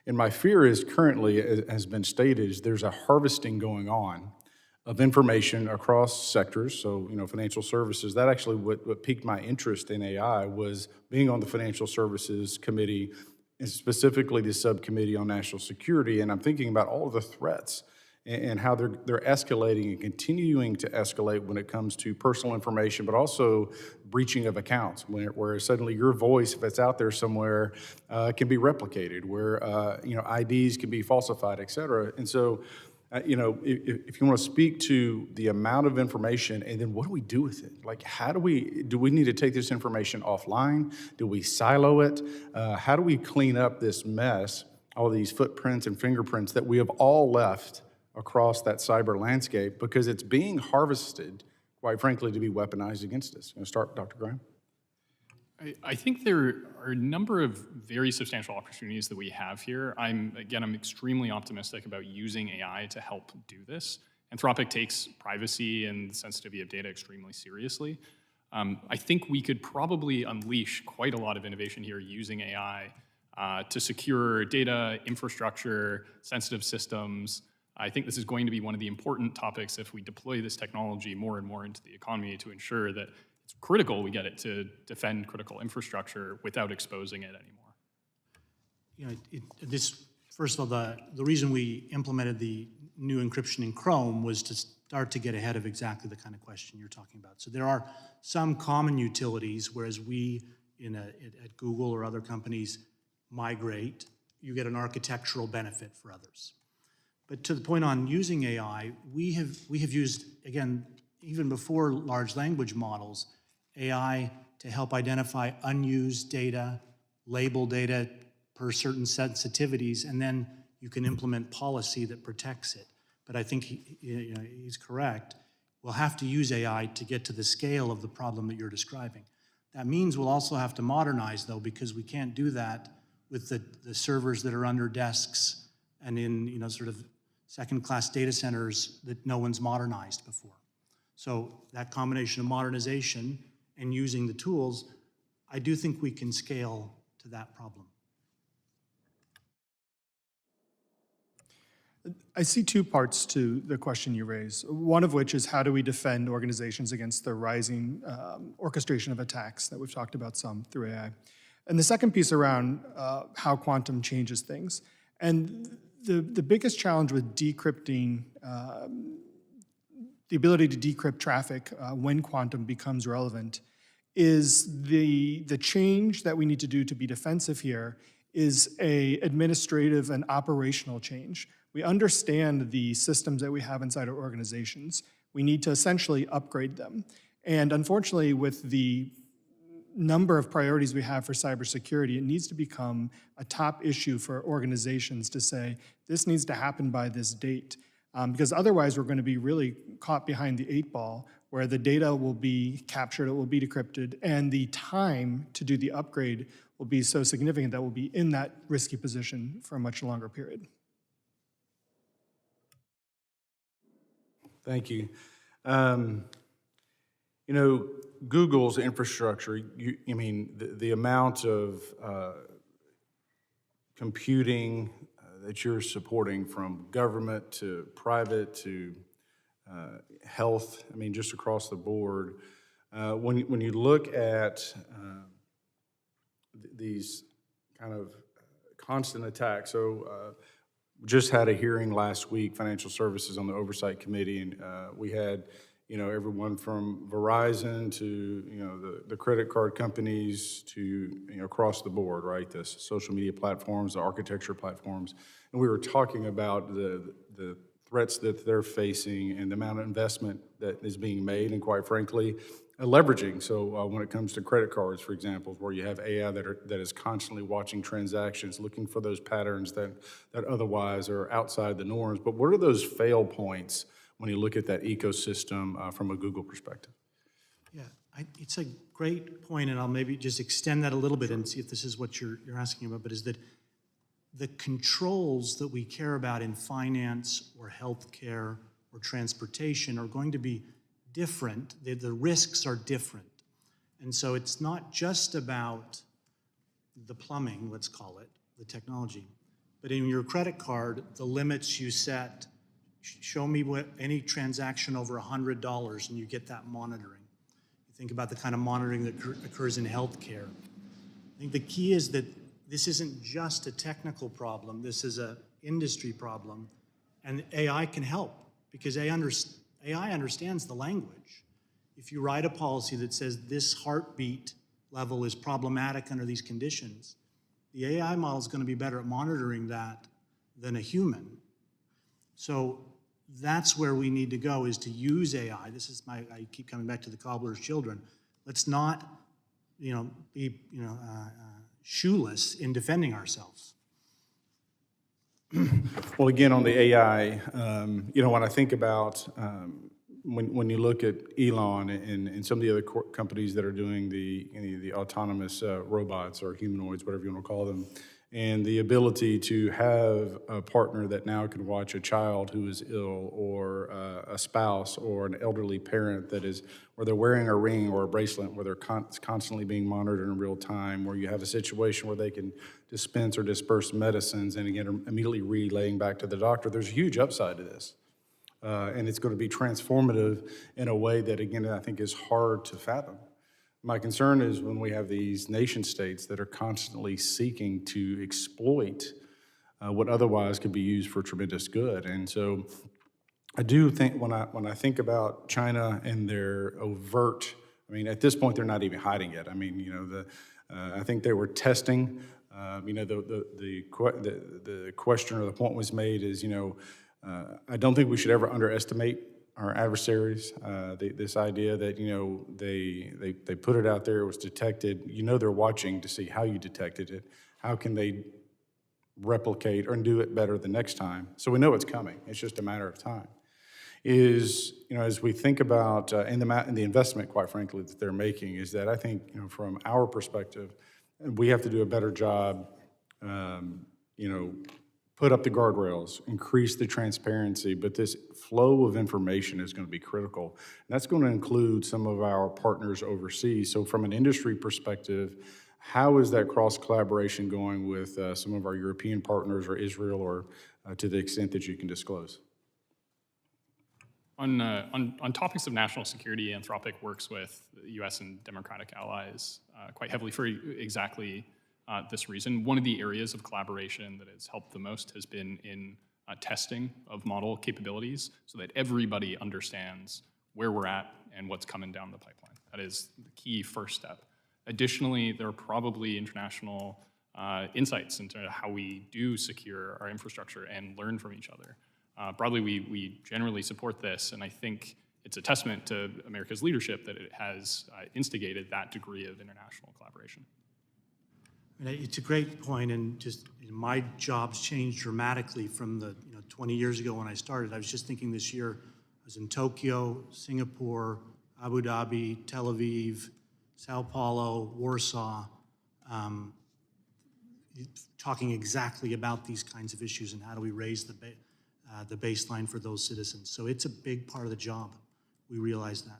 And my fear is currently, as has been stated, is there's a harvesting going on of information across sectors. So, financial services, that actually what piqued my interest in AI was being on the Financial Services Committee, and specifically the Subcommittee on National Security. And I'm thinking about all of the threats and how they're escalating and continuing to escalate when it comes to personal information, but also breaching of accounts, where suddenly your voice, if it's out there somewhere, can be replicated, where IDs can be falsified, et cetera. And so, if you want to speak to the amount of information, and then what do we do with it? Like, do we need to take this information offline? Do we silo it? How do we clean up this mess, all these footprints and fingerprints that we have all left across that cyber landscape, because it's being harvested, quite frankly, to be weaponized against us? Going to start, Dr. Graham? I think there are a number of very substantial opportunities that we have here. I'm extremely optimistic about using AI to help do this. Anthropic takes privacy and the sensitivity of data extremely seriously. I think we could probably unleash quite a lot of innovation here using AI to secure data, infrastructure, sensitive systems. I think this is going to be one of the important topics if we deploy this technology more and more into the economy to ensure that it's critical we get it to defend critical infrastructure without exposing it anymore. First of all, the reason we implemented the new encryption in Chrome was to start to get ahead of exactly the kind of question you're talking about. So there are some common utilities, whereas we at Google or other companies migrate, you get an architectural benefit for others. But to the point on using AI, we have used, again, even before large language models, AI to help identify unused data, label data per certain sensitivities, and then you can implement policy that protects it. But I think he's correct. We'll have to use AI to get to the scale of the problem that you're describing. That means we'll also have to modernize, though, because we can't do that with the servers that are under desks and in sort of second-class data centers that no one's modernized before. So that combination of modernization and using the tools, I do think we can scale to that problem. I see two parts to the question you raise, one of which is how do we defend organizations against the rising orchestration of attacks that we've talked about some through AI. And the second piece around how quantum changes things. And the biggest challenge with decrypting, the ability to decrypt traffic when quantum becomes relevant, is the change that we need to do to be defensive here is a administrative and operational change. We understand the systems that we have inside our organizations. We need to essentially upgrade them. And unfortunately, with the number of priorities we have for cybersecurity, it needs to become a top issue for organizations to say, this needs to happen by this date. Because otherwise, we're going to be really caught behind the 8 ball, where the data will be captured, it will be decrypted, and the time to do the upgrade will be so significant that we'll be in that risky position for a much longer period. Thank you. Google's infrastructure, the amount of computing that you're supporting, from government to private to health, I mean, just across the board. When you look at these kind of constant attacks, so just had a hearing last week, Financial Services on the Oversight Committee, and we had, everyone from Verizon to, the credit card companies to, across the board, right? The social media platforms, the architecture platforms. And we were talking about the threats that they're facing and the amount of investment that is being made, and quite frankly, leveraging. So when it comes to credit cards, for example, where you have AI that is constantly watching transactions, looking for those patterns that otherwise are outside the norms. But what are those fail points when you look at that ecosystem from a Google perspective? Yeah, it's a great point, and I'll maybe just extend that a little bit and see if this is what you're asking about, but is that the controls that we care about in finance or healthcare or transportation are going to be different. The risks are different. And so it's not just about the plumbing, let's call it, the technology, but in your credit card, the limits you set, show me any transaction over $100 and you get that monitoring. You think about the kind of monitoring that occurs in healthcare. I think the key is that this isn't just a technical problem, this is an industry problem, and AI can help because AI understands the language. If you write a policy that says this heartbeat level is problematic under these conditions, the AI model is going to be better at monitoring that than a human. So that's where we need to go, is to use AI. This is I keep coming back to the cobbler's children. Let's not, be, shoeless in defending ourselves. Well, again, on the AI, when I think about when you look at Elon and some of the other companies that are doing the autonomous robots or humanoids, whatever you want to call them, and the ability to have a partner that now can watch a child who is ill, or a spouse or an elderly parent that is, where they're wearing a ring or a bracelet, where they're constantly being monitored in real time, where you have a situation where they can dispense or disperse medicines and again are immediately relaying back to the doctor. There's a huge upside to this. And it's going to be transformative in a way that, again, I think is hard to fathom. My concern is when we have these nation states that are constantly seeking to exploit what otherwise could be used for tremendous good. And so I do think when I think about China and their overt, I mean, at this point, they're not even hiding it. I mean, I think they were testing. The question or the point was made is, I don't think we should ever underestimate our adversaries. This idea that, they put it out there, it was detected. They're watching to see how you detected it. How can they replicate or do it better the next time? So we know it's coming. It's just a matter of time. As we think about and the investment, quite frankly, that they're making, is that I think, from our perspective, we have to do a better job, put up the guardrails, increase the transparency, but this flow of information is going to be critical. And that's going to include some of our partners overseas. So from an industry perspective, how is that cross-collaboration going with some of our European partners or Israel, or to the extent that you can disclose? On topics of national security, Anthropic works with the US and democratic allies quite heavily for exactly this reason. One of the areas of collaboration that has helped the most has been in testing of model capabilities so that everybody understands where we're at and what's coming down the pipeline. That is the key first step. Additionally, there are probably international insights into how we do secure our infrastructure and learn from each other. Broadly, we generally support this, and I think it's a testament to America's leadership that it has instigated that degree of international collaboration. It's a great point, and just my job's changed dramatically from the 20 years ago when I started. I was just thinking this year, I was in Tokyo, Singapore, Abu Dhabi, Tel Aviv, Sao Paulo, Warsaw, talking exactly about these kinds of issues and how do we raise the baseline for those citizens. So it's a big part of the job. We realize that.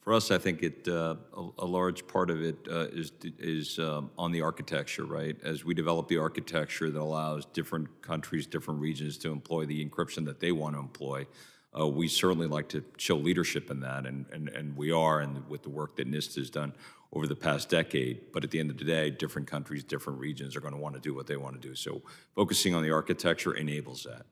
For us, I think a large part of it is on the architecture, right? As we develop the architecture that allows different countries, different regions to employ the encryption that they want to employ, we certainly like to show leadership in that, and we are, and with the work that NIST has done over the past decade. But at the end of the day, different countries, different regions are going to want to do what they want to do. So focusing on the architecture enables that.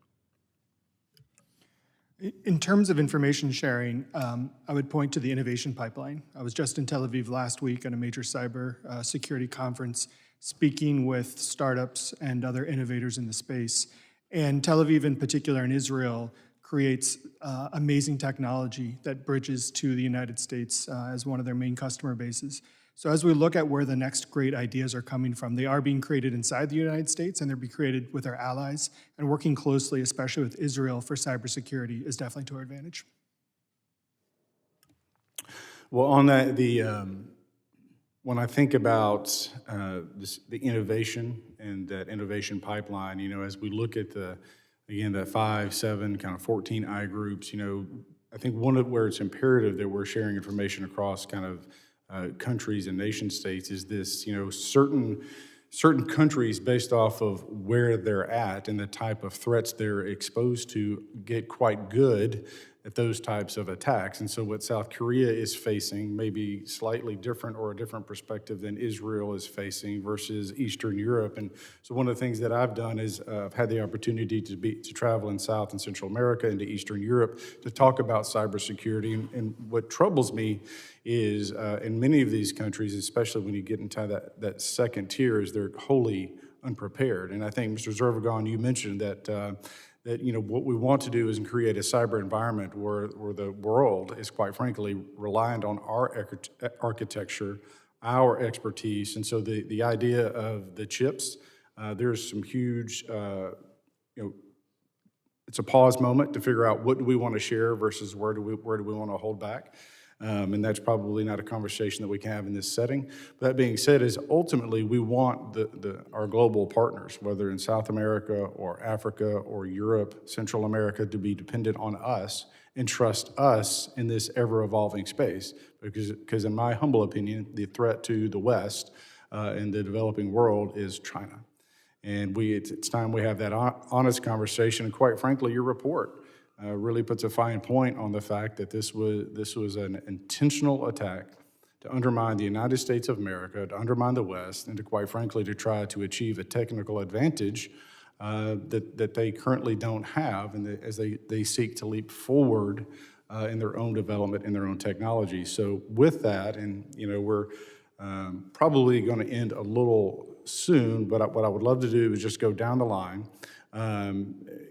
In terms of information sharing, I would point to the innovation pipeline. I was just in Tel Aviv last week at a major cyber security conference, speaking with startups and other innovators in the space. And Tel Aviv in particular, in Israel, creates amazing technology that bridges to the United States as one of their main customer bases. So as we look at where the next great ideas are coming from, they are being created inside the United States, and they're being created with our allies, and working closely, especially with Israel, for cybersecurity is definitely to our advantage. Well, on that, when I think about the innovation and that innovation pipeline, as we look at again, that 5, 7, kind of 14 I groups, I think one of where it's imperative that we're sharing information across kind of countries and nation states is this, certain countries, based off of where they're at and the type of threats they're exposed to, get quite good at those types of attacks. And so what South Korea is facing may be slightly different or a different perspective than Israel is facing versus Eastern Europe. And so one of the things that I've done is I've had the opportunity to travel in South and Central America and to Eastern Europe to talk about cybersecurity. And what troubles me is in many of these countries, especially when you get into that second tier, is they're wholly unprepared. And I think, Mr. Zervigon, you mentioned that what we want to do is create a cyber environment where the world is, quite frankly, reliant on our architecture, our expertise. And so the idea of the chips, there's some huge, it's a pause moment to figure out what do we want to share versus where do we want to hold back. And that's probably not a conversation that we can have in this setting. But that being said, is ultimately we want our global partners, whether in South America or Africa or Europe, Central America, to be dependent on us and trust us in this ever-evolving space. Because in my humble opinion, the threat to the West and the developing world is China. And it's time we have that honest conversation. And quite frankly, your report really puts a fine point on the fact that this was an intentional attack to undermine the United States of America, to undermine the West, and to, quite frankly, to try to achieve a technical advantage that they currently don't have, and as they seek to leap forward in their own development, in their own technology. So with that, and we're probably going to end a little soon, but what I would love to do is just go down the line.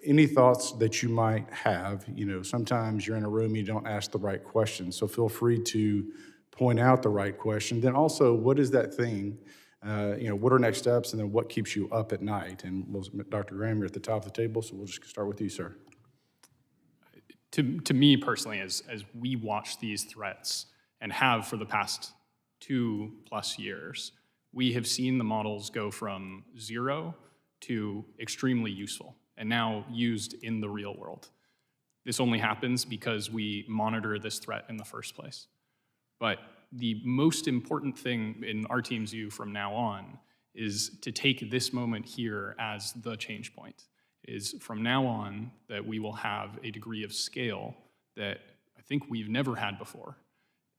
Any thoughts that you might have? Sometimes you're in a room, you don't ask the right question, so feel free to point out the right question. Then also, what is that thing? What are next steps, and then what keeps you up at night? And Dr. Graham, you're at the top of the table, so we'll just start with you, sir. To me personally, as we watch these threats and have for the past 2+ years, we have seen the models go from zero to extremely useful and now used in the real world. This only happens because we monitor this threat in the first place. But the most important thing in our team's view from now on is to take this moment here as the change point. Is from now on that we will have a degree of scale that I think we've never had before,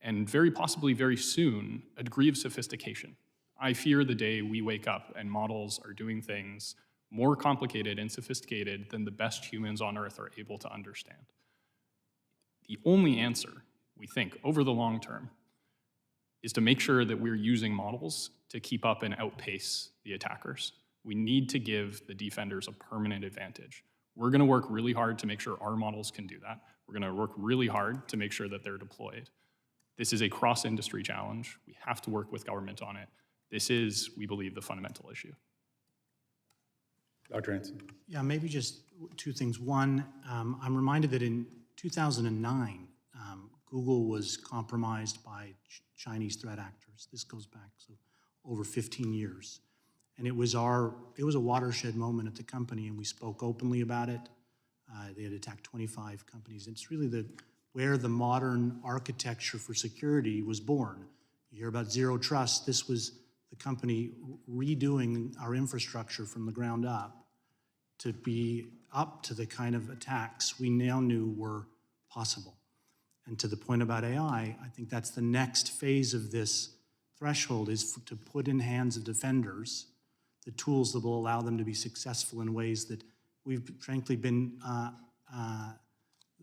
and very possibly very soon, a degree of sophistication. I fear the day we wake up and models are doing things more complicated and sophisticated than the best humans on Earth are able to understand. The only answer, we think, over the long term, is to make sure that we're using models to keep up and outpace the attackers. We need to give the defenders a permanent advantage. We're gonna work really hard to make sure our models can do that. We're gonna work really hard to make sure that they're deployed. This is a cross-industry challenge. We have to work with government on it. This is, we believe, the fundamental issue. Dr. Hansen. Yeah, maybe just two things. One, I'm reminded that in 2009, Google was compromised by Chinese threat actors. This goes back over 15 years. And it was a watershed moment at the company, and we spoke openly about it. They had attacked 25 companies. It's really the where the modern architecture for security was born. You hear about Zero Trust. This was the company redoing our infrastructure from the ground up to be up to the kind of attacks we now knew were possible. And to the point about AI, I think that's the next phase of this threshold, is to put in hands of defenders the tools that will allow them to be successful in ways that we've frankly been,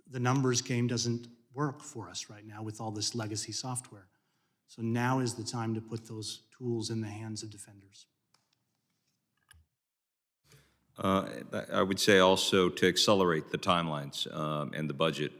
the numbers game doesn't work for us right now with all this legacy software. So now is the time to put those tools in the hands of defenders. I would say also to accelerate the timelines and the budget,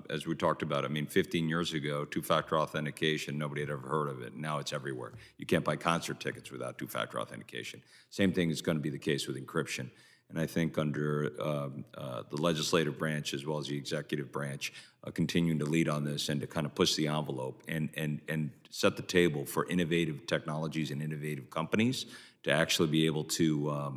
as we talked about. I mean, 15 years ago, two-factor authentication, nobody had ever heard of it. Now it's everywhere. You can't buy concert tickets without two-factor authentication. Same thing is going to be the case with encryption. And I think under the legislative branch as well as the executive branch, continuing to lead on this and to kind of push the envelope and set the table for innovative technologies and innovative companies to actually be able to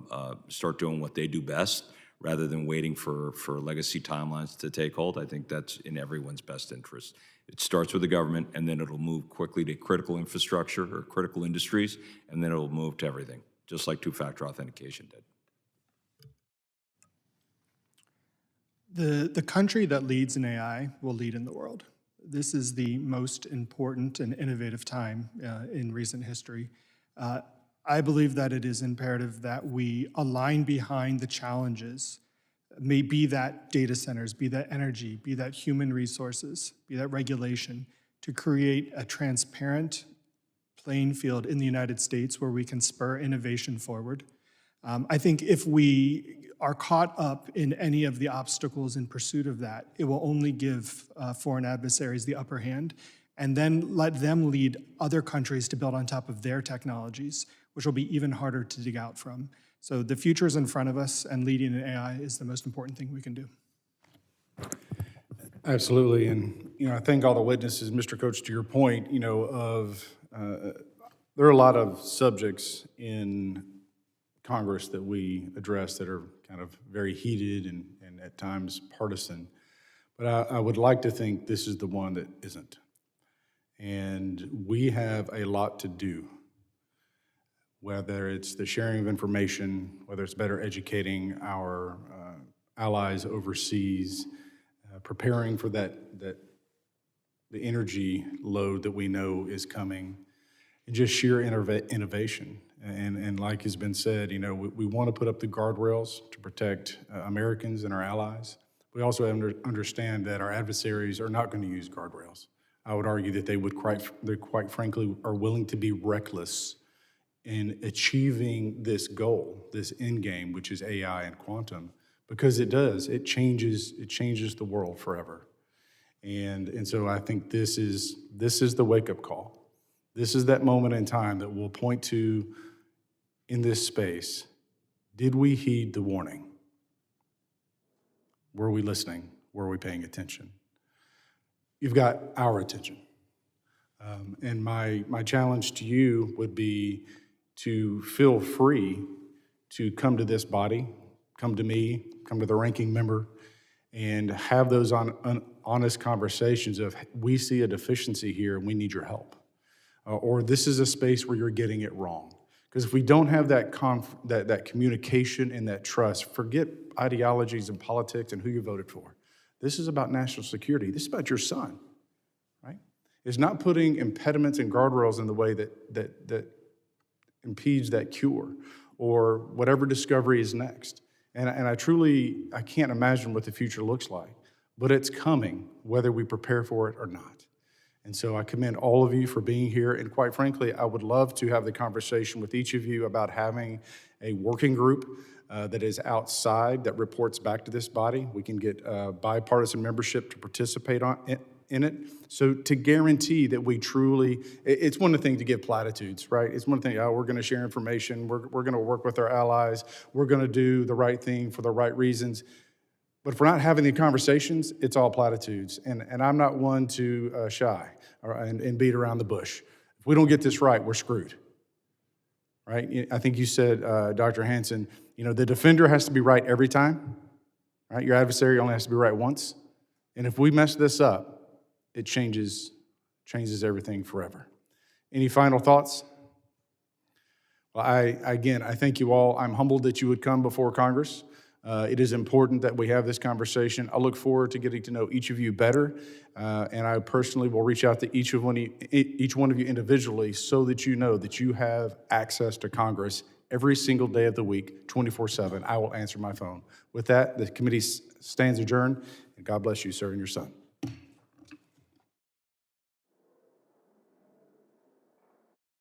start doing what they do best rather than waiting for legacy timelines to take hold. I think that's in everyone's best interest. It starts with the government, and then it'll move quickly to critical infrastructure or critical industries, and then it'll move to everything, just like two-factor authentication did. The country that leads in AI will lead in the world. This is the most important and innovative time in recent history. I believe that it is imperative that we align behind the challenges, be that data centers, be that energy, be that human resources, be that regulation, to create a transparent playing field in the United States where we can spur innovation forward. I think if we are caught up in any of the obstacles in pursuit of that, it will only give foreign adversaries the upper hand, and then let them lead other countries to build on top of their technologies, which will be even harder to dig out from. So the future is in front of us, and leading in AI is the most important thing we can do. Absolutely, and I thank all the witnesses, Mr. Coach, to your point, there are a lot of subjects in Congress that we address that are kind of very heated and at times partisan, but I would like to think this is the one that isn't. And we have a lot to do, whether it's the sharing of information, whether it's better educating our allies overseas, preparing for the energy load that we know is coming, and just sheer innovation. And like has been said, we want to put up the guardrails to protect Americans and our allies. We also understand that our adversaries are not going to use guardrails. I would argue that they quite frankly are willing to be reckless in achieving this goal, this end game, which is AI and quantum, because it changes the world forever. And so I think this is the wake-up call. This is that moment in time that we'll point to in this space. Did we heed the warning? Were we listening? Were we paying attention? You've got our attention. And my challenge to you would be to feel free to come to this body, come to me, come to the ranking member, and have those honest conversations of, we see a deficiency here and we need your help. Or this is a space where you're getting it wrong. Because if we don't have that communication and that trust, forget ideologies and politics and who you voted for. This is about national security. This is about your son, right? It's not putting impediments and guardrails in the way that impedes that cure or whatever discovery is next. And I can't imagine what the future looks like, but it's coming, whether we prepare for it or not. And so I commend all of you for being here. And quite frankly, I would love to have the conversation with each of you about having a working group that is outside, that reports back to this body. We can get bipartisan membership to participate in it. So to guarantee that we truly, it's one thing to give platitudes, right? It's one thing, we're going to share information, we're going to work with our allies, we're going to do the right thing for the right reasons. But if we're not having the conversations, it's all platitudes. And I'm not one to shy and beat around the bush. If we don't get this right, we're screwed, right? I think you said, Dr. Hansen, the defender has to be right every time, right? Your adversary only has to be right once. And if we mess this up, it changes everything forever. Any final thoughts? Well, again, I thank you all. I'm humbled that you would come before Congress. It is important that we have this conversation. I look forward to getting to know each of you better, and I personally will reach out to each one of you individually so that you know that you have access to Congress every single day of the week, 24/7. I will answer my phone. With that, the committee stands adjourned, and God bless you, sir, and your son.